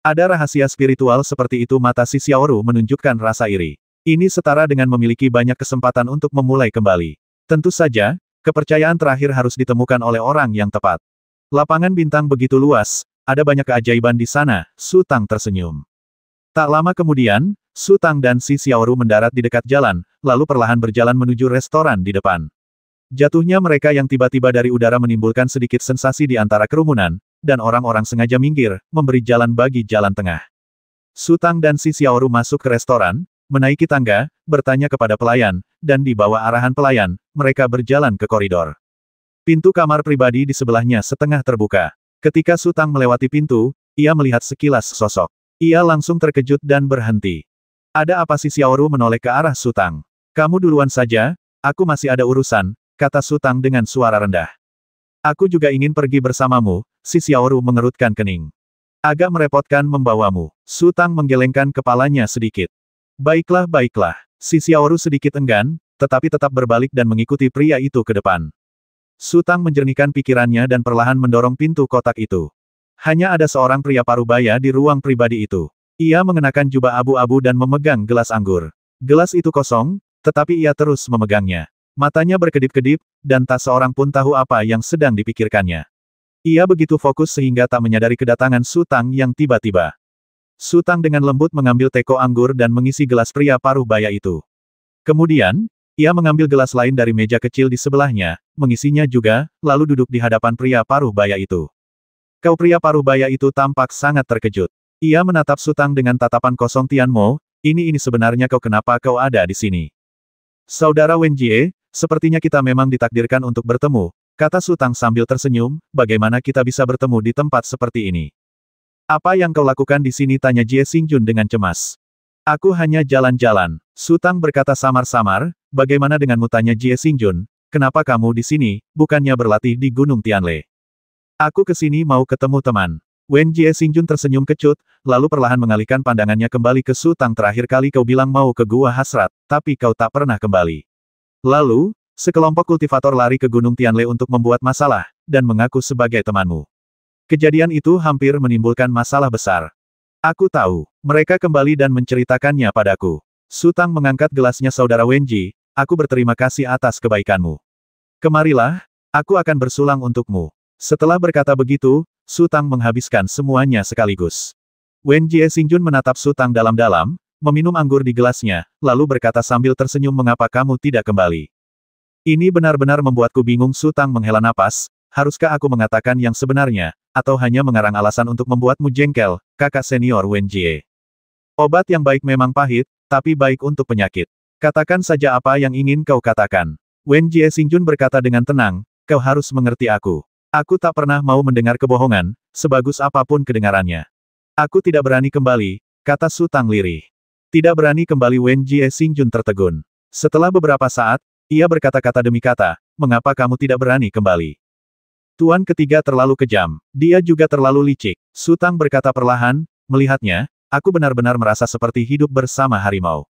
"Ada rahasia spiritual seperti itu?" Mata Si Xiaoru menunjukkan rasa iri. Ini setara dengan memiliki banyak kesempatan untuk memulai kembali. Tentu saja, kepercayaan terakhir harus ditemukan oleh orang yang tepat. Lapangan bintang begitu luas, ada banyak keajaiban di sana. Su Tang tersenyum. Tak lama kemudian, Su Tang dan Si Xiaoru mendarat di dekat jalan, lalu perlahan berjalan menuju restoran di depan. Jatuhnya mereka yang tiba-tiba dari udara menimbulkan sedikit sensasi di antara kerumunan, dan orang-orang sengaja minggir, memberi jalan bagi jalan tengah. Su Tang dan Si Xiaoru masuk ke restoran, menaiki tangga, bertanya kepada pelayan, dan di bawah arahan pelayan, mereka berjalan ke koridor. Pintu kamar pribadi di sebelahnya setengah terbuka. Ketika Su Tang melewati pintu, ia melihat sekilas sosok. Ia langsung terkejut dan berhenti. Ada apa? Si Xiaoru menoleh ke arah Su Tang. Kamu duluan saja, aku masih ada urusan, kata Su Tang dengan suara rendah. Aku juga ingin pergi bersamamu, si Xiaoru mengerutkan kening. Agak merepotkan membawamu. Su Tang menggelengkan kepalanya sedikit. Baiklah, baiklah. Si Xiaoru sedikit enggan, tetapi tetap berbalik dan mengikuti pria itu ke depan. Su Tang menjernihkan pikirannya dan perlahan mendorong pintu kotak itu. Hanya ada seorang pria parubaya di ruang pribadi itu. Ia mengenakan jubah abu-abu dan memegang gelas anggur. Gelas itu kosong, tetapi ia terus memegangnya. Matanya berkedip-kedip, dan tak seorang pun tahu apa yang sedang dipikirkannya. Ia begitu fokus sehingga tak menyadari kedatangan Su Tang yang tiba-tiba. Su Tang dengan lembut mengambil teko anggur dan mengisi gelas pria parubaya itu. Kemudian, ia mengambil gelas lain dari meja kecil di sebelahnya, mengisinya juga, lalu duduk di hadapan pria parubaya itu. Kau pria parubaya itu tampak sangat terkejut. Ia menatap Su Tang dengan tatapan kosong. Tian Mo, ini sebenarnya kau kenapa kau ada di sini? Saudara Wen Jie, sepertinya kita memang ditakdirkan untuk bertemu, kata Su Tang sambil tersenyum, bagaimana kita bisa bertemu di tempat seperti ini? Apa yang kau lakukan di sini? Tanya Jie Xingjun dengan cemas. Aku hanya jalan-jalan. Su Tang berkata samar-samar, bagaimana denganmu? Tanya Jie Xingjun, kenapa kamu di sini, bukannya berlatih di Gunung Tianle? Aku ke sini mau ketemu teman. Wen Jie Xingjun tersenyum kecut, lalu perlahan mengalihkan pandangannya kembali ke Su Tang. Terakhir kali kau bilang mau ke Gua Hasrat, tapi kau tak pernah kembali. Lalu, sekelompok kultivator lari ke Gunung Tianle untuk membuat masalah, dan mengaku sebagai temanmu. Kejadian itu hampir menimbulkan masalah besar. Aku tahu. Mereka kembali dan menceritakannya padaku. Su Tang mengangkat gelasnya. Saudara Wenji, aku berterima kasih atas kebaikanmu. Kemarilah, aku akan bersulang untukmu. Setelah berkata begitu, Su Tang menghabiskan semuanya sekaligus. Wen Jie Xingjun menatap Su Tang dalam-dalam, meminum anggur di gelasnya, lalu berkata sambil tersenyum, mengapa kamu tidak kembali? Ini benar-benar membuatku bingung. Su Tang menghela napas, haruskah aku mengatakan yang sebenarnya, atau hanya mengarang alasan untuk membuatmu jengkel, kakak senior Wen Jie? Obat yang baik memang pahit, tapi baik untuk penyakit. Katakan saja apa yang ingin kau katakan. Wen Jie Xingjun berkata dengan tenang, kau harus mengerti aku. Aku tak pernah mau mendengar kebohongan, sebagus apapun kedengarannya. Aku tidak berani kembali, kata Su Tang lirih. Tidak berani kembali? Wen Jie Xingjun tertegun. Setelah beberapa saat, ia berkata-kata demi kata, mengapa kamu tidak berani kembali? Tuan ketiga terlalu kejam. Dia juga terlalu licik. Su Tang berkata perlahan, melihatnya, aku benar-benar merasa seperti hidup bersama harimau.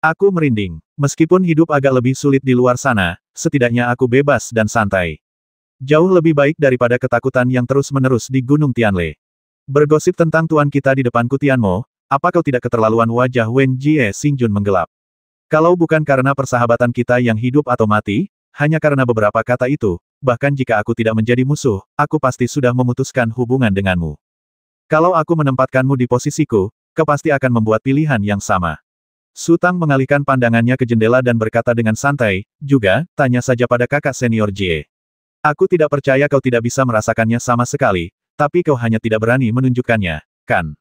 Aku merinding. Meskipun hidup agak lebih sulit di luar sana, setidaknya aku bebas dan santai. Jauh lebih baik daripada ketakutan yang terus-menerus di Gunung Tianle. Bergosip tentang tuan kita di depanku. Tian Mo, apa kau tidak keterlaluan? Wajah Wen Jie Xingjun menggelap. Kalau bukan karena persahabatan kita yang hidup atau mati, hanya karena beberapa kata itu, bahkan jika aku tidak menjadi musuh, aku pasti sudah memutuskan hubungan denganmu. Kalau aku menempatkanmu di posisiku, kau pasti akan membuat pilihan yang sama. Su Tang mengalihkan pandangannya ke jendela dan berkata dengan santai, juga, tanya saja pada kakak senior Jie. Aku tidak percaya kau tidak bisa merasakannya sama sekali, tapi kau hanya tidak berani menunjukkannya, kan?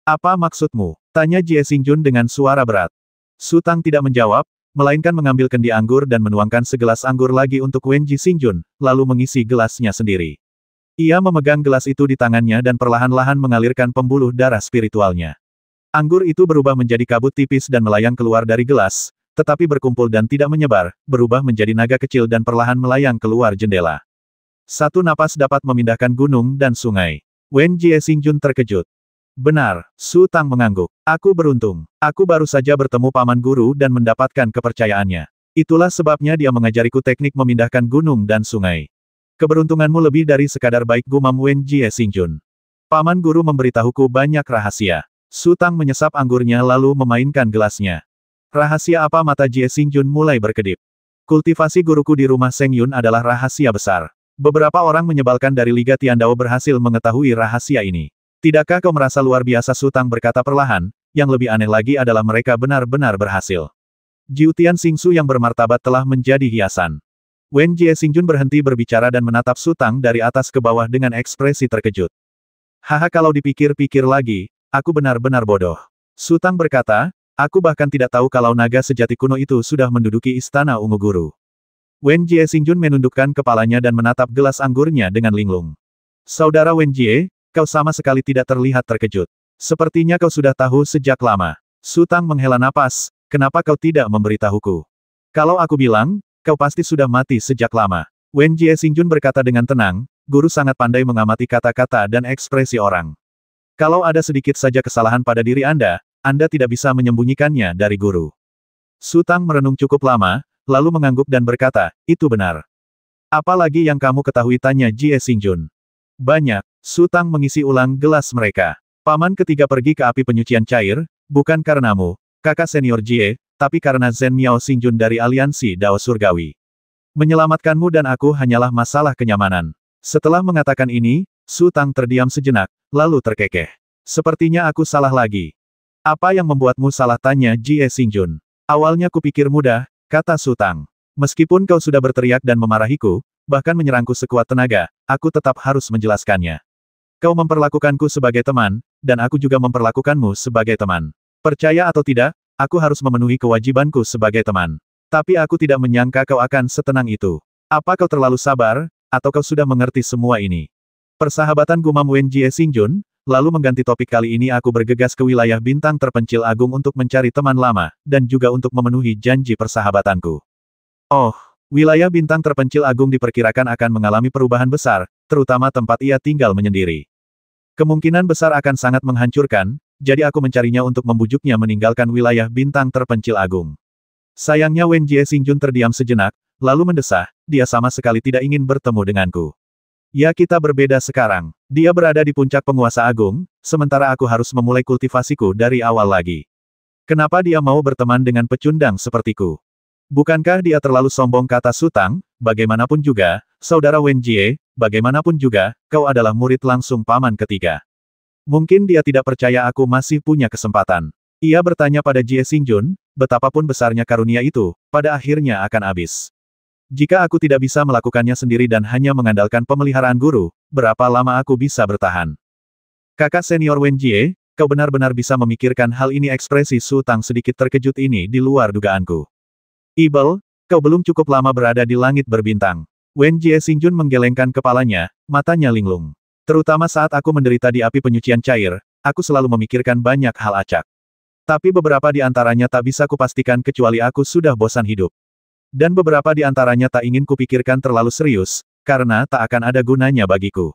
Apa maksudmu? Tanya Jie Xingjun dengan suara berat. Su Tang tidak menjawab, melainkan mengambil kendi anggur dan menuangkan segelas anggur lagi untuk Wen Jie Xingjun, lalu mengisi gelasnya sendiri. Ia memegang gelas itu di tangannya dan perlahan-lahan mengalirkan pembuluh darah spiritualnya. Anggur itu berubah menjadi kabut tipis dan melayang keluar dari gelas, tetapi berkumpul dan tidak menyebar, berubah menjadi naga kecil dan perlahan melayang keluar jendela. Satu napas dapat memindahkan gunung dan sungai. Wen Jie Xingjun terkejut. Benar, Su Tang mengangguk. Aku beruntung. Aku baru saja bertemu paman guru dan mendapatkan kepercayaannya. Itulah sebabnya dia mengajariku teknik memindahkan gunung dan sungai. Keberuntunganmu lebih dari sekadar baik, gumam Wen Jie Xingjun. Paman guru memberitahuku banyak rahasia. Su Tang menyesap anggurnya lalu memainkan gelasnya. Rahasia apa? Mata Jie Xingjun mulai berkedip. Kultivasi guruku di rumah Seng Yun adalah rahasia besar. Beberapa orang menyebalkan dari Liga Tiandao berhasil mengetahui rahasia ini. Tidakkah kau merasa luar biasa? Su Tang berkata perlahan, yang lebih aneh lagi adalah mereka benar-benar berhasil. Jiutian Xingsu yang bermartabat telah menjadi hiasan. Wen Jie Xingjun berhenti berbicara dan menatap Su Tang dari atas ke bawah dengan ekspresi terkejut. Haha, kalau dipikir-pikir lagi, aku benar-benar bodoh. Su Tang berkata, aku bahkan tidak tahu kalau naga sejati kuno itu sudah menduduki istana ungu guru. Wen Jie Xingjun menundukkan kepalanya dan menatap gelas anggurnya dengan linglung. Saudara Wen Jie, kau sama sekali tidak terlihat terkejut. Sepertinya kau sudah tahu sejak lama. Su Tang menghela napas, kenapa kau tidak memberitahuku? Kalau aku bilang, kau pasti sudah mati sejak lama. Wen Jie Xingjun berkata dengan tenang, guru sangat pandai mengamati kata-kata dan ekspresi orang. Kalau ada sedikit saja kesalahan pada diri Anda tidak bisa menyembunyikannya dari guru. Su Tang merenung cukup lama, lalu mengangguk dan berkata, itu benar. Apa lagi yang kamu ketahui, tanya Jie Xingjun. Banyak. Su Tang mengisi ulang gelas mereka. Paman ketiga pergi ke api penyucian cair, bukan karenamu, kakak senior Jie, tapi karena Zhen Miao Xingjun dari aliansi Dao Surgawi. Menyelamatkanmu dan aku hanyalah masalah kenyamanan. Setelah mengatakan ini, Su Tang terdiam sejenak, lalu terkekeh. Sepertinya aku salah lagi. Apa yang membuatmu salah, tanya Jie Xingjun. Awalnya kupikir mudah, kata Su Tang. Meskipun kau sudah berteriak dan memarahiku, bahkan menyerangku sekuat tenaga, aku tetap harus menjelaskannya. Kau memperlakukanku sebagai teman, dan aku juga memperlakukanmu sebagai teman. Percaya atau tidak, aku harus memenuhi kewajibanku sebagai teman. Tapi aku tidak menyangka kau akan setenang itu. Apa kau terlalu sabar, atau kau sudah mengerti semua ini? Persahabatan, gumam Wen Jie Xingjun, lalu mengganti topik. Kali ini aku bergegas ke wilayah bintang terpencil agung untuk mencari teman lama, dan juga untuk memenuhi janji persahabatanku. Oh, wilayah bintang terpencil agung diperkirakan akan mengalami perubahan besar, terutama tempat ia tinggal menyendiri. Kemungkinan besar akan sangat menghancurkan, jadi aku mencarinya untuk membujuknya meninggalkan wilayah bintang terpencil agung. Sayangnya Wen Jie Xingjun terdiam sejenak, lalu mendesah, dia sama sekali tidak ingin bertemu denganku. Ya, kita berbeda sekarang. Dia berada di puncak penguasa agung, sementara aku harus memulai kultivasiku dari awal lagi. Kenapa dia mau berteman dengan pecundang sepertiku? Bukankah dia terlalu sombong, kata Su Tang, bagaimanapun juga, saudara Wen Jie, bagaimanapun juga, kau adalah murid langsung paman ketiga. Mungkin dia tidak percaya aku masih punya kesempatan. Ia bertanya pada Jie Xingjun, betapapun besarnya karunia itu, pada akhirnya akan habis. Jika aku tidak bisa melakukannya sendiri dan hanya mengandalkan pemeliharaan guru, berapa lama aku bisa bertahan? Kakak senior Wen Jie, kau benar-benar bisa memikirkan hal ini. Ekspresi Su Tang sedikit terkejut, ini di luar dugaanku. Ibel, kau belum cukup lama berada di langit berbintang. Wen Jie Xingjun menggelengkan kepalanya, matanya linglung. Terutama saat aku menderita di api penyucian cair, aku selalu memikirkan banyak hal acak. Tapi beberapa di antaranya tak bisa kupastikan kecuali aku sudah bosan hidup. Dan beberapa di antaranya tak ingin kupikirkan terlalu serius, karena tak akan ada gunanya bagiku.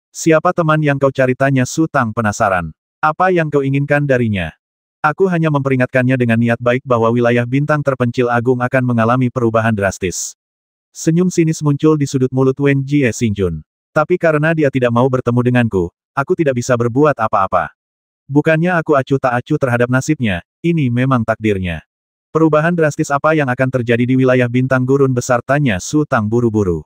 Siapa teman yang kau cari, tanya Su Tang penasaran. Apa yang kau inginkan darinya? Aku hanya memperingatkannya dengan niat baik bahwa wilayah bintang terpencil agung akan mengalami perubahan drastis. Senyum sinis muncul di sudut mulut Wen Jie Xingjun. Tapi karena dia tidak mau bertemu denganku, aku tidak bisa berbuat apa-apa. Bukannya aku acuh tak acuh terhadap nasibnya, ini memang takdirnya. Perubahan drastis apa yang akan terjadi di wilayah bintang gurun besar, tanya Su Tang buru-buru.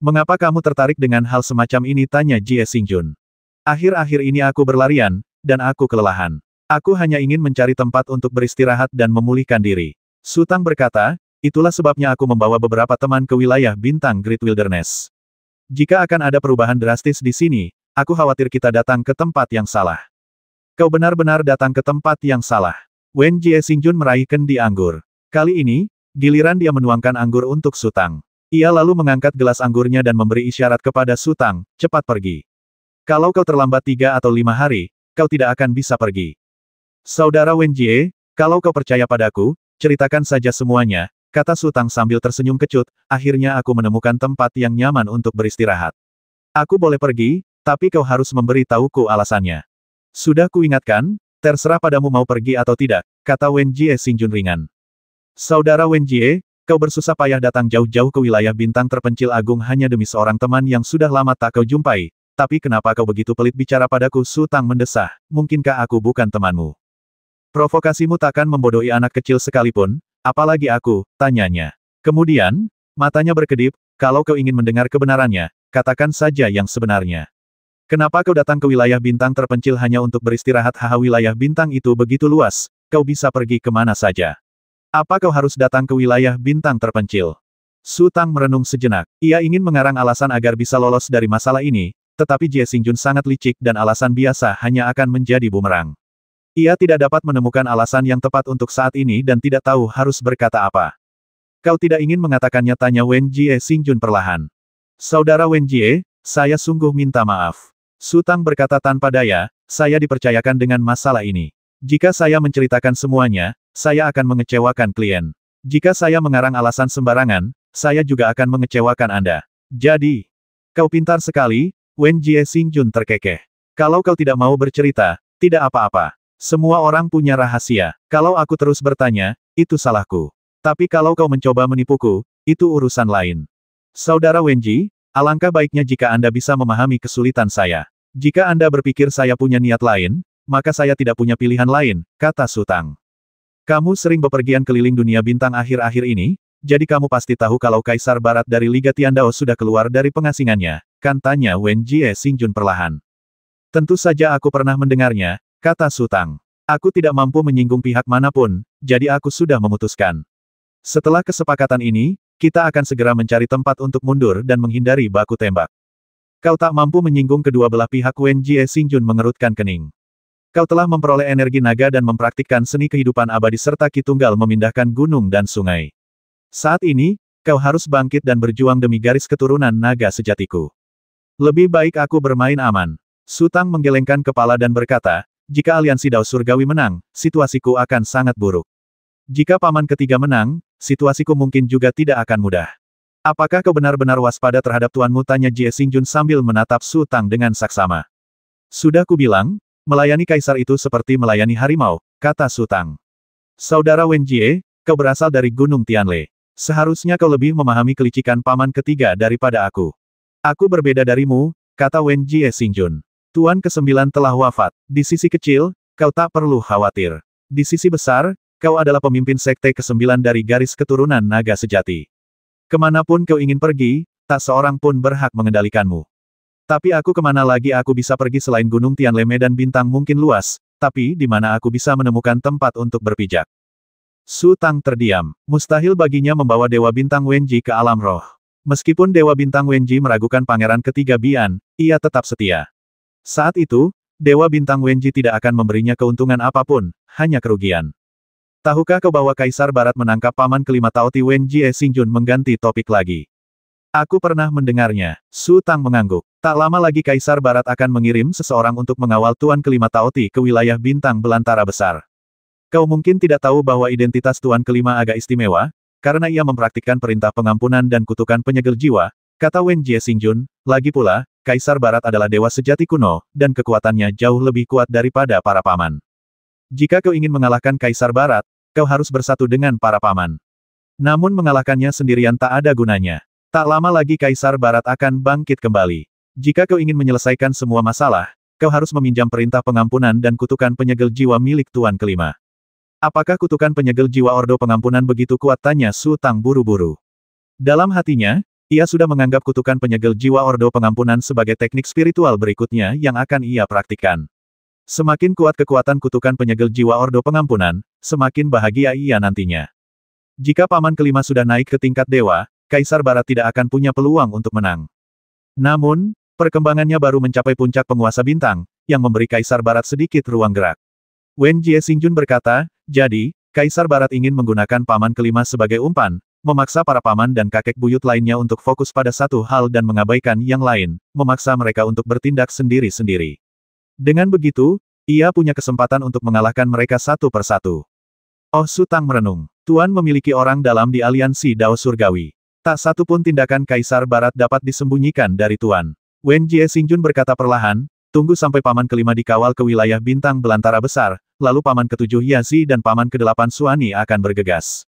Mengapa kamu tertarik dengan hal semacam ini, tanya Jie Xingjun. Akhir-akhir ini aku berlarian, dan aku kelelahan. Aku hanya ingin mencari tempat untuk beristirahat dan memulihkan diri. Su Tang berkata, itulah sebabnya aku membawa beberapa teman ke wilayah bintang Great Wilderness. Jika akan ada perubahan drastis di sini, aku khawatir kita datang ke tempat yang salah. Kau benar-benar datang ke tempat yang salah. Wen Jie Xingjun meraih kendi anggur. Kali ini, giliran dia menuangkan anggur untuk Su Tang. Ia lalu mengangkat gelas anggurnya dan memberi isyarat kepada Su Tang, cepat pergi. Kalau kau terlambat 3 atau 5 hari, kau tidak akan bisa pergi. Saudara Wen Jie, kalau kau percaya padaku, ceritakan saja semuanya, kata Su Tang sambil tersenyum kecut, akhirnya aku menemukan tempat yang nyaman untuk beristirahat. Aku boleh pergi, tapi kau harus memberi tahuku alasannya. Sudah kuingatkan, terserah padamu mau pergi atau tidak, kata Wen Jie Xingjun ringan. Saudara Wen Jie, kau bersusah payah datang jauh-jauh ke wilayah bintang terpencil agung hanya demi seorang teman yang sudah lama tak kau jumpai, tapi kenapa kau begitu pelit bicara padaku? Su Tang mendesah, mungkinkah aku bukan temanmu? Provokasimu takkan membodohi anak kecil sekalipun, apalagi aku, tanyanya. Kemudian, matanya berkedip, kalau kau ingin mendengar kebenarannya, katakan saja yang sebenarnya. Kenapa kau datang ke wilayah bintang terpencil hanya untuk beristirahat? Haha, wilayah bintang itu begitu luas, kau bisa pergi kemana saja. Apa kau harus datang ke wilayah bintang terpencil? Su Tang merenung sejenak. Ia ingin mengarang alasan agar bisa lolos dari masalah ini, tetapi Jie Xingjun sangat licik dan alasan biasa hanya akan menjadi bumerang. Ia tidak dapat menemukan alasan yang tepat untuk saat ini dan tidak tahu harus berkata apa. Kau tidak ingin mengatakannya, tanya Wen Jie Xingjun perlahan. Saudara Wen Jie, saya sungguh minta maaf. Su Tang berkata tanpa daya, saya dipercayakan dengan masalah ini. Jika saya menceritakan semuanya, saya akan mengecewakan klien. Jika saya mengarang alasan sembarangan, saya juga akan mengecewakan Anda. Jadi, kau pintar sekali, Wen Jie Xingjun terkekeh. Kalau kau tidak mau bercerita, tidak apa-apa. Semua orang punya rahasia. Kalau aku terus bertanya, itu salahku. Tapi kalau kau mencoba menipuku, itu urusan lain. Saudara Wenji, alangkah baiknya jika Anda bisa memahami kesulitan saya. Jika Anda berpikir saya punya niat lain, maka saya tidak punya pilihan lain, kata Su Tang. Kamu sering bepergian keliling dunia bintang akhir-akhir ini, jadi kamu pasti tahu kalau Kaisar Barat dari Liga Tiandao sudah keluar dari pengasingannya, kan tanya Wen Jie Xingjun perlahan. Tentu saja aku pernah mendengarnya, kata Su Tang. Aku tidak mampu menyinggung pihak manapun, jadi aku sudah memutuskan. Setelah kesepakatan ini, kita akan segera mencari tempat untuk mundur dan menghindari baku tembak. Kau tak mampu menyinggung kedua belah pihak. Wen Jie Xingjun mengerutkan kening. Kau telah memperoleh energi naga dan mempraktikkan seni kehidupan abadi serta Ki Tunggal memindahkan gunung dan sungai. Saat ini, kau harus bangkit dan berjuang demi garis keturunan naga sejatiku. Lebih baik aku bermain aman. Su Tang menggelengkan kepala dan berkata, jika aliansi Dao Surgawi menang, situasiku akan sangat buruk. Jika paman ketiga menang, situasiku mungkin juga tidak akan mudah. Apakah kau benar-benar waspada terhadap tuanmu? Tanya Jie Xingjun sambil menatap Su Tang dengan saksama. Sudah kubilang, melayani kaisar itu seperti melayani harimau, kata Su Tang. Saudara Wen Jie, kau berasal dari Gunung Tianle. Seharusnya kau lebih memahami kelicikan paman ketiga daripada aku. Aku berbeda darimu, kata Wen Jie Xingjun. Tuan ke-9 telah wafat. Di sisi kecil, kau tak perlu khawatir. Di sisi besar, kau adalah pemimpin sekte ke-9 dari garis keturunan naga sejati. Kemanapun kau ingin pergi, tak seorang pun berhak mengendalikanmu. Tapi aku kemana lagi aku bisa pergi selain Gunung Tianle? Medan bintang mungkin luas, tapi di mana aku bisa menemukan tempat untuk berpijak? Su Tang terdiam. Mustahil baginya membawa Dewa Bintang Wenji ke alam roh. Meskipun Dewa Bintang Wenji meragukan pangeran ketiga Bian, ia tetap setia. Saat itu, Dewa Bintang Wenji tidak akan memberinya keuntungan apapun, hanya kerugian. Tahukah kau bahwa Kaisar Barat menangkap paman kelima Tao Ti? Wen Jie Xingjun mengganti topik lagi. Aku pernah mendengarnya. Su Tang mengangguk. Tak lama lagi Kaisar Barat akan mengirim seseorang untuk mengawal Tuan kelima Tao Ti ke wilayah bintang belantara besar. Kau mungkin tidak tahu bahwa identitas Tuan kelima agak istimewa, karena ia mempraktikkan perintah pengampunan dan kutukan penyegel jiwa, kata Wen Jie Xingjun. Lagi pula, Kaisar Barat adalah dewa sejati kuno, dan kekuatannya jauh lebih kuat daripada para paman. Jika kau ingin mengalahkan Kaisar Barat, kau harus bersatu dengan para paman. Namun mengalahkannya sendirian tak ada gunanya. Tak lama lagi Kaisar Barat akan bangkit kembali. Jika kau ingin menyelesaikan semua masalah, kau harus meminjam perintah pengampunan dan kutukan penyegel jiwa milik Tuan kelima. Apakah kutukan penyegel jiwa Ordo Pengampunan begitu kuat? Tanya Su Tang buru-buru. Dalam hatinya, ia sudah menganggap kutukan penyegel jiwa Ordo Pengampunan sebagai teknik spiritual berikutnya yang akan ia praktikkan. Semakin kuat kekuatan kutukan penyegel jiwa Ordo Pengampunan, semakin bahagia ia nantinya. Jika paman kelima sudah naik ke tingkat dewa, Kaisar Barat tidak akan punya peluang untuk menang. Namun, perkembangannya baru mencapai puncak penguasa bintang, yang memberi Kaisar Barat sedikit ruang gerak. Wen Jie Xingjun berkata, jadi, Kaisar Barat ingin menggunakan paman kelima sebagai umpan, memaksa para paman dan kakek buyut lainnya untuk fokus pada satu hal dan mengabaikan yang lain, memaksa mereka untuk bertindak sendiri-sendiri. Dengan begitu, ia punya kesempatan untuk mengalahkan mereka satu persatu. Oh, Su Tang merenung. Tuan memiliki orang dalam di aliansi Dao Surgawi. Tak satu pun tindakan Kaisar Barat dapat disembunyikan dari Tuan. Wen Jie Xingjun berkata perlahan, tunggu sampai paman kelima dikawal ke wilayah bintang belantara besar, lalu paman ketujuh Yazi dan paman kedelapan Suani akan bergegas.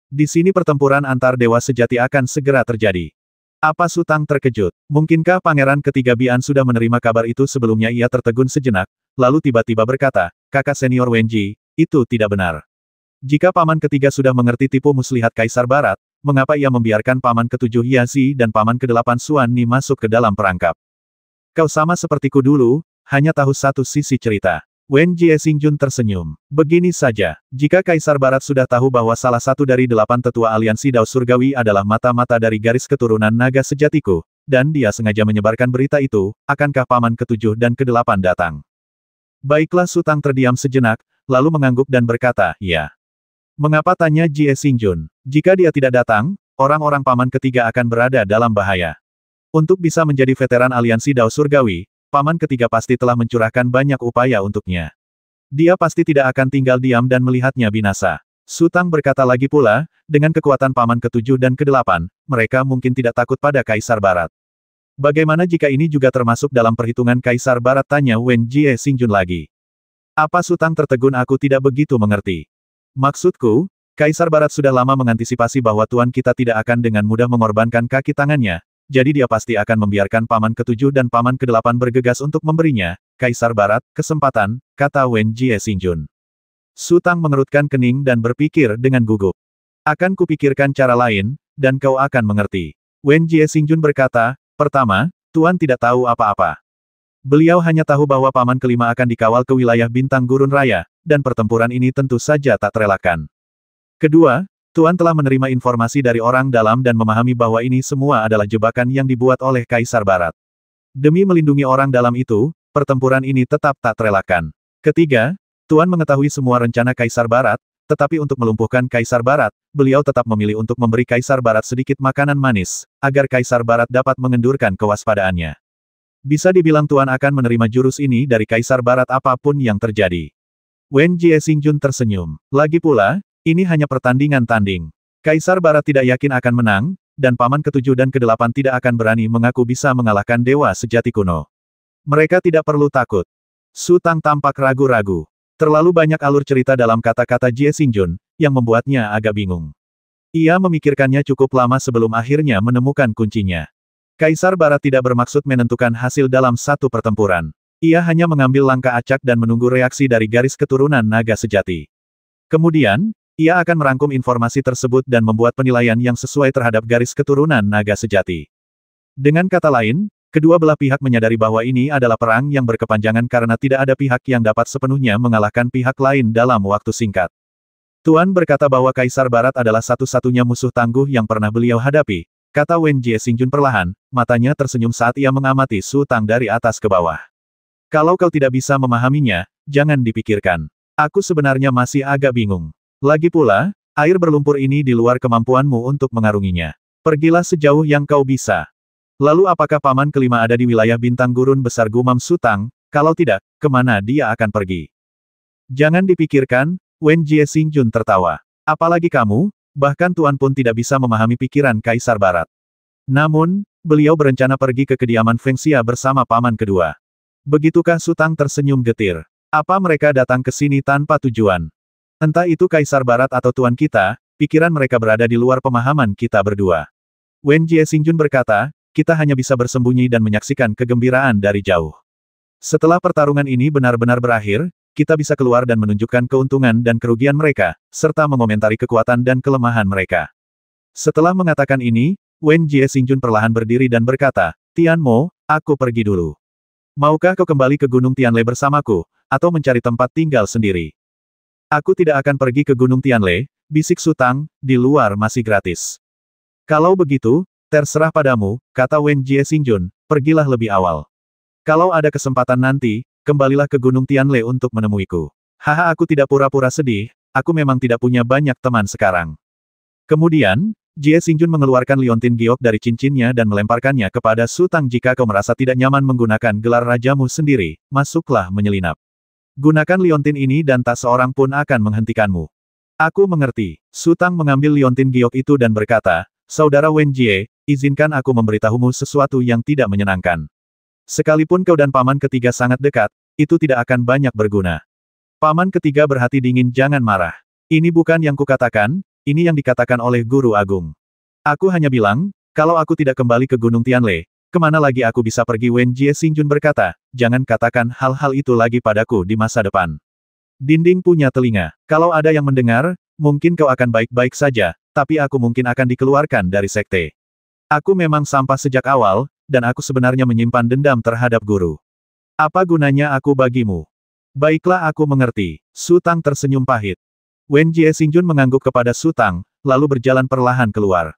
Di sini pertempuran antar dewa sejati akan segera terjadi. Apa? Su Tang terkejut. Mungkinkah pangeran ketiga Bian sudah menerima kabar itu sebelumnya? Ia tertegun sejenak, lalu tiba-tiba berkata, kakak senior Wenji, itu tidak benar. Jika paman ketiga sudah mengerti tipu muslihat Kaisar Barat, mengapa ia membiarkan paman ketujuh Yazi dan paman kedelapan Suani masuk ke dalam perangkap? Kau sama sepertiku dulu, hanya tahu satu sisi cerita. Wen Jie Xingjun tersenyum. Begini saja, jika Kaisar Barat sudah tahu bahwa salah satu dari 8 tetua aliansi Dao Surgawi adalah mata-mata dari garis keturunan naga sejatiku, dan dia sengaja menyebarkan berita itu, akankah paman ketujuh dan kedelapan datang? Baiklah. Su Tang terdiam sejenak, lalu mengangguk dan berkata, ya. Mengapa? Tanya Jie Xingjun. Jika dia tidak datang, orang-orang paman ketiga akan berada dalam bahaya. Untuk bisa menjadi veteran aliansi Dao Surgawi, paman ketiga pasti telah mencurahkan banyak upaya untuknya. Dia pasti tidak akan tinggal diam dan melihatnya binasa. Su Tang berkata lagi pula, dengan kekuatan paman ketujuh dan kedelapan, mereka mungkin tidak takut pada Kaisar Barat. Bagaimana jika ini juga termasuk dalam perhitungan Kaisar Barat, tanya Wen Jie Xingjun lagi. Apa? Su Tang tertegun, aku tidak begitu mengerti. Maksudku, Kaisar Barat sudah lama mengantisipasi bahwa tuan kita tidak akan dengan mudah mengorbankan kaki tangannya, jadi dia pasti akan membiarkan paman ketujuh dan paman kedelapan bergegas untuk memberinya, Kaisar Barat, kesempatan, kata Wen Jie Xingjun. Su Tang mengerutkan kening dan berpikir dengan gugup. Akan kupikirkan cara lain, dan kau akan mengerti. Wen Jie Xingjun berkata, pertama, tuan tidak tahu apa-apa. Beliau hanya tahu bahwa paman kelima akan dikawal ke wilayah Bintang Gurun Raya, dan pertempuran ini tentu saja tak terelakkan. Kedua, tuan telah menerima informasi dari orang dalam dan memahami bahwa ini semua adalah jebakan yang dibuat oleh Kaisar Barat. Demi melindungi orang dalam itu, pertempuran ini tetap tak terelakkan. Ketiga, tuan mengetahui semua rencana Kaisar Barat, tetapi untuk melumpuhkan Kaisar Barat, beliau tetap memilih untuk memberi Kaisar Barat sedikit makanan manis, agar Kaisar Barat dapat mengendurkan kewaspadaannya. Bisa dibilang tuan akan menerima jurus ini dari Kaisar Barat apapun yang terjadi. Wen Jie Xingjun tersenyum. Lagi pula, ini hanya pertandingan tanding. Kaisar Barat tidak yakin akan menang, dan paman ketujuh dan kedelapan tidak akan berani mengaku bisa mengalahkan dewa sejati kuno. Mereka tidak perlu takut. Su Tang tampak ragu-ragu. Terlalu banyak alur cerita dalam kata-kata Jie Xingjun, yang membuatnya agak bingung. Ia memikirkannya cukup lama sebelum akhirnya menemukan kuncinya. Kaisar Barat tidak bermaksud menentukan hasil dalam satu pertempuran. Ia hanya mengambil langkah acak dan menunggu reaksi dari garis keturunan naga sejati. Kemudian, ia akan merangkum informasi tersebut dan membuat penilaian yang sesuai terhadap garis keturunan naga sejati. Dengan kata lain, kedua belah pihak menyadari bahwa ini adalah perang yang berkepanjangan karena tidak ada pihak yang dapat sepenuhnya mengalahkan pihak lain dalam waktu singkat. Tuan berkata bahwa Kaisar Barat adalah satu-satunya musuh tangguh yang pernah beliau hadapi, kata Wen Jie Xingjun perlahan, matanya tersenyum saat ia mengamati Su Tang dari atas ke bawah. Kalau kau tidak bisa memahaminya, jangan dipikirkan. Aku sebenarnya masih agak bingung. Lagi pula, air berlumpur ini di luar kemampuanmu untuk mengarunginya. Pergilah sejauh yang kau bisa. Lalu apakah paman kelima ada di wilayah Bintang Gurun Besar, gumam Su Tang? Kalau tidak, kemana dia akan pergi? Jangan dipikirkan, Wen Jie Xingjun tertawa. Apalagi kamu, bahkan tuan pun tidak bisa memahami pikiran Kaisar Barat. Namun, beliau berencana pergi ke kediaman Feng Xia bersama paman kedua. Begitukah? Su Tang tersenyum getir. Apa mereka datang ke sini tanpa tujuan? Entah itu Kaisar Barat atau tuan kita, pikiran mereka berada di luar pemahaman kita berdua. Wen Jie Xingjun berkata, kita hanya bisa bersembunyi dan menyaksikan kegembiraan dari jauh. Setelah pertarungan ini benar-benar berakhir, kita bisa keluar dan menunjukkan keuntungan dan kerugian mereka, serta mengomentari kekuatan dan kelemahan mereka. Setelah mengatakan ini, Wen Jie Xingjun perlahan berdiri dan berkata, Tian Mo, aku pergi dulu. Maukah kau kembali ke Gunung Tianle bersamaku, atau mencari tempat tinggal sendiri? Aku tidak akan pergi ke Gunung Tianle, bisik Su Tang, di luar masih gratis. Kalau begitu, terserah padamu, kata Wen Jie Xingjun, pergilah lebih awal. Kalau ada kesempatan nanti, kembalilah ke Gunung Tianle untuk menemuiku. Haha, aku tidak pura-pura sedih, aku memang tidak punya banyak teman sekarang. Kemudian, Jie Xingjun mengeluarkan liontin giok dari cincinnya dan melemparkannya kepada Su Tang. Jika kau merasa tidak nyaman menggunakan gelar rajamu sendiri, masuklah menyelinap. Gunakan liontin ini dan tak seorang pun akan menghentikanmu. Aku mengerti. Su Tang mengambil liontin giok itu dan berkata, Saudara Wen Jie, izinkan aku memberitahumu sesuatu yang tidak menyenangkan. Sekalipun kau dan paman ketiga sangat dekat, itu tidak akan banyak berguna. Paman ketiga berhati dingin, jangan marah. Ini bukan yang kukatakan, ini yang dikatakan oleh Guru Agung. Aku hanya bilang, kalau aku tidak kembali ke Gunung Tianle, kemana lagi aku bisa pergi? Wen Jie Xingjun berkata, jangan katakan hal-hal itu lagi padaku di masa depan. Dinding punya telinga. Kalau ada yang mendengar, mungkin kau akan baik-baik saja, tapi aku mungkin akan dikeluarkan dari sekte. Aku memang sampah sejak awal, dan aku sebenarnya menyimpan dendam terhadap guru. Apa gunanya aku bagimu? Baiklah, aku mengerti. Su Tang tersenyum pahit. Wen Jie Xingjun mengangguk kepada Su Tang, lalu berjalan perlahan keluar.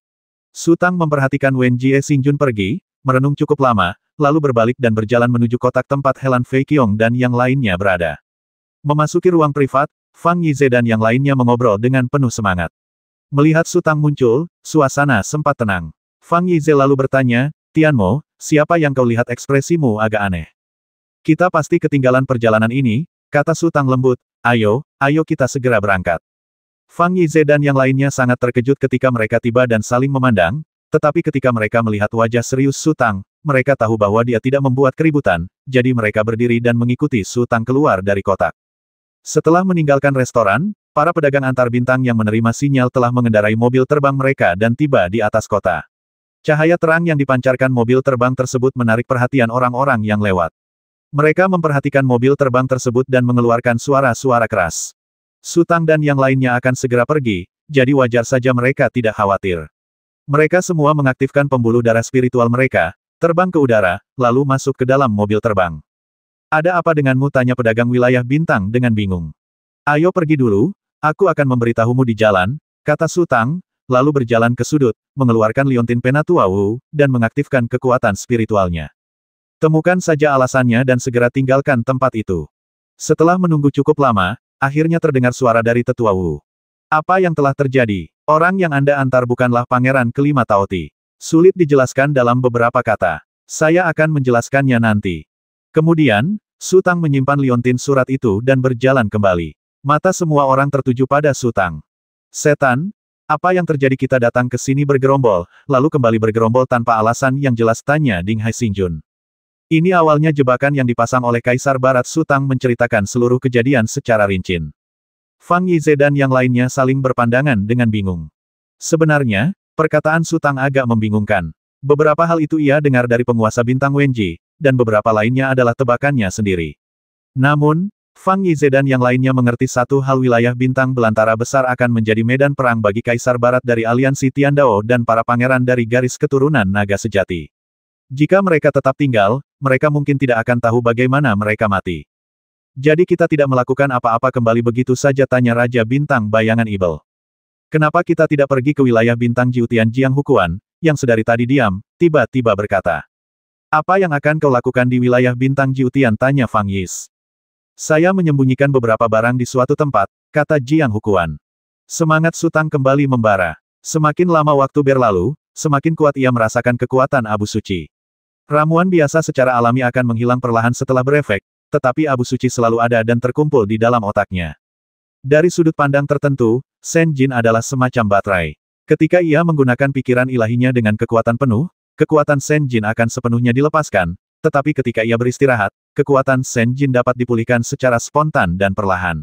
Su Tang memperhatikan Wen Jie Xingjun pergi, merenung cukup lama, lalu berbalik dan berjalan menuju kotak tempat Helan Fei Qiong dan yang lainnya berada. Memasuki ruang privat, Fang Yize dan yang lainnya mengobrol dengan penuh semangat. Melihat Su Tang muncul, suasana sempat tenang. Fang Yize lalu bertanya, Tianmo, siapa yang kau lihat ekspresimu agak aneh? Kita pasti ketinggalan perjalanan ini, kata Su Tang lembut. Ayo kita segera berangkat. Fang Yize dan yang lainnya sangat terkejut ketika mereka tiba dan saling memandang, tetapi ketika mereka melihat wajah serius Su Tang, mereka tahu bahwa dia tidak membuat keributan, jadi mereka berdiri dan mengikuti Su Tang keluar dari kotak. Setelah meninggalkan restoran, para pedagang antar bintang yang menerima sinyal telah mengendarai mobil terbang mereka dan tiba di atas kota. Cahaya terang yang dipancarkan mobil terbang tersebut menarik perhatian orang-orang yang lewat. Mereka memperhatikan mobil terbang tersebut dan mengeluarkan suara-suara keras. Su Tang dan yang lainnya akan segera pergi, jadi wajar saja mereka tidak khawatir. Mereka semua mengaktifkan pembuluh darah spiritual mereka, terbang ke udara, lalu masuk ke dalam mobil terbang. Ada apa denganmu? Tanya pedagang wilayah bintang dengan bingung. Ayo pergi dulu, aku akan memberitahumu di jalan, kata Su Tang, lalu berjalan ke sudut, mengeluarkan liontin penatua Wu, dan mengaktifkan kekuatan spiritualnya. Temukan saja alasannya dan segera tinggalkan tempat itu. Setelah menunggu cukup lama, akhirnya terdengar suara dari tetua Wu. Apa yang telah terjadi? Orang yang Anda antar bukanlah pangeran kelima Taoti. Sulit dijelaskan dalam beberapa kata. Saya akan menjelaskannya nanti. Kemudian, Su Tang menyimpan liontin surat itu dan berjalan kembali. Mata semua orang tertuju pada Su Tang. Setan, apa yang terjadi? Kita datang ke sini bergerombol, lalu kembali bergerombol tanpa alasan yang jelas, tanya Ding Haixingjun. Ini awalnya jebakan yang dipasang oleh Kaisar Barat. Su Tang menceritakan seluruh kejadian secara rinci. Fang Yize dan yang lainnya saling berpandangan dengan bingung. Sebenarnya, perkataan Su Tang agak membingungkan. Beberapa hal itu ia dengar dari penguasa bintang Wenji, dan beberapa lainnya adalah tebakannya sendiri. Namun, Fang Yize dan yang lainnya mengerti satu hal: wilayah bintang belantara besar akan menjadi medan perang bagi Kaisar Barat dari aliansi Tiandao dan para pangeran dari garis keturunan naga sejati. Jika mereka tetap tinggal, mereka mungkin tidak akan tahu bagaimana mereka mati. Jadi kita tidak melakukan apa-apa kembali begitu saja, tanya Raja Bintang Bayangan Ibel. Kenapa kita tidak pergi ke wilayah bintang Jiutian? Jiang Hukuan, yang sedari tadi diam, tiba-tiba berkata. Apa yang akan kau lakukan di wilayah bintang Jiutian? Tanya Fang Yis. Saya menyembunyikan beberapa barang di suatu tempat, kata Jiang Hukuan. Semangat Su Tang kembali membara. Semakin lama waktu berlalu, semakin kuat ia merasakan kekuatan abu suci. Ramuan biasa secara alami akan menghilang perlahan setelah berefek, tetapi abu suci selalu ada dan terkumpul di dalam otaknya. Dari sudut pandang tertentu, Shen Jin adalah semacam baterai. Ketika ia menggunakan pikiran ilahinya dengan kekuatan penuh, kekuatan Shen Jin akan sepenuhnya dilepaskan, tetapi ketika ia beristirahat, kekuatan Shen Jin dapat dipulihkan secara spontan dan perlahan.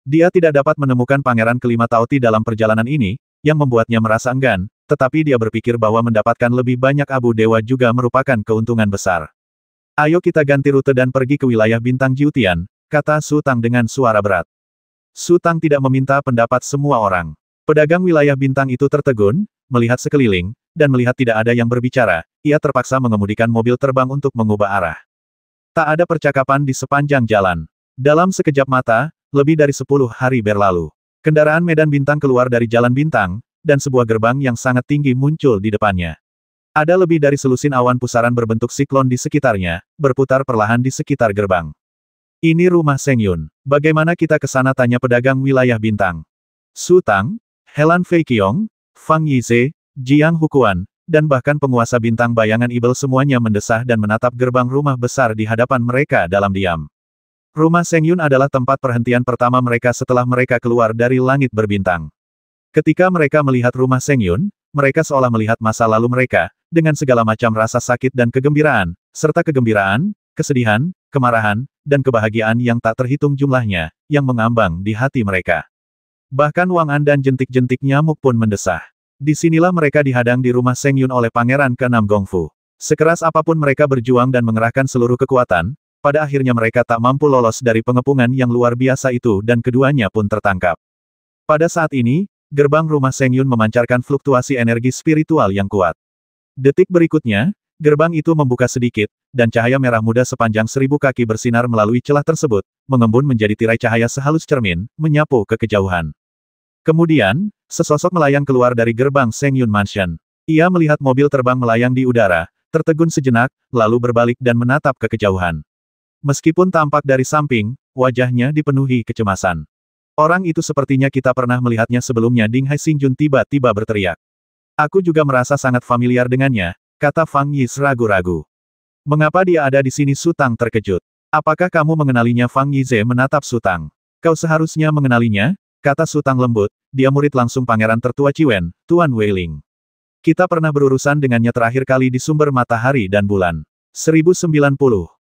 Dia tidak dapat menemukan pangeran kelima Taoti dalam perjalanan ini, yang membuatnya merasa enggan, tetapi dia berpikir bahwa mendapatkan lebih banyak abu dewa juga merupakan keuntungan besar. Ayo kita ganti rute dan pergi ke wilayah bintang Jiutian, kata Su Tang dengan suara berat. Su Tang tidak meminta pendapat semua orang. Pedagang wilayah bintang itu tertegun, melihat sekeliling, dan melihat tidak ada yang berbicara, ia terpaksa mengemudikan mobil terbang untuk mengubah arah. Tak ada percakapan di sepanjang jalan. Dalam sekejap mata, lebih dari 10 hari berlalu. Kendaraan medan bintang keluar dari jalan bintang, dan sebuah gerbang yang sangat tinggi muncul di depannya. Ada lebih dari selusin awan pusaran berbentuk siklon di sekitarnya, berputar perlahan di sekitar gerbang. Ini rumah Seng Yun. Bagaimana kita ke sana? Tanya pedagang wilayah bintang. Su Tang, Helan Fei Qiong, Fang Yize, Jiang Hukuan, dan bahkan penguasa bintang Bayangan Ibel semuanya mendesah dan menatap gerbang rumah besar di hadapan mereka dalam diam. Rumah Seng Yun adalah tempat perhentian pertama mereka setelah mereka keluar dari langit berbintang. Ketika mereka melihat rumah Seng Yun, mereka seolah melihat masa lalu mereka, dengan segala macam rasa sakit dan kegembiraan, serta kegembiraan, kesedihan, kemarahan, dan kebahagiaan yang tak terhitung jumlahnya, yang mengambang di hati mereka. Bahkan Wang An dan jentik-jentik nyamuk pun mendesah. Disinilah mereka dihadang di rumah Seng Yun oleh Pangeran ke-6 Gongfu. Sekeras apapun mereka berjuang dan mengerahkan seluruh kekuatan, pada akhirnya mereka tak mampu lolos dari pengepungan yang luar biasa itu dan keduanya pun tertangkap. Pada saat ini, gerbang rumah Seng Yun memancarkan fluktuasi energi spiritual yang kuat. Detik berikutnya, gerbang itu membuka sedikit, dan cahaya merah muda sepanjang 1000 kaki bersinar melalui celah tersebut, mengembun menjadi tirai cahaya sehalus cermin, menyapu ke kejauhan. Kemudian, sesosok melayang keluar dari gerbang Seng Yun Mansion. Ia melihat mobil terbang melayang di udara, tertegun sejenak, lalu berbalik dan menatap ke kejauhan. Meskipun tampak dari samping, wajahnya dipenuhi kecemasan. Orang itu sepertinya kita pernah melihatnya sebelumnya. Ding Haixingjun tiba-tiba berteriak. Aku juga merasa sangat familiar dengannya, kata Fang Yis ragu-ragu. Mengapa dia ada di sini? Sutang terkejut. Apakah kamu mengenalinya? Fang Yize menatap Sutang. Kau seharusnya mengenalinya, kata Sutang lembut, dia murid langsung pangeran tertua Ciwen, Tuan Weiling. Kita pernah berurusan dengannya terakhir kali di sumber matahari dan bulan. 1090.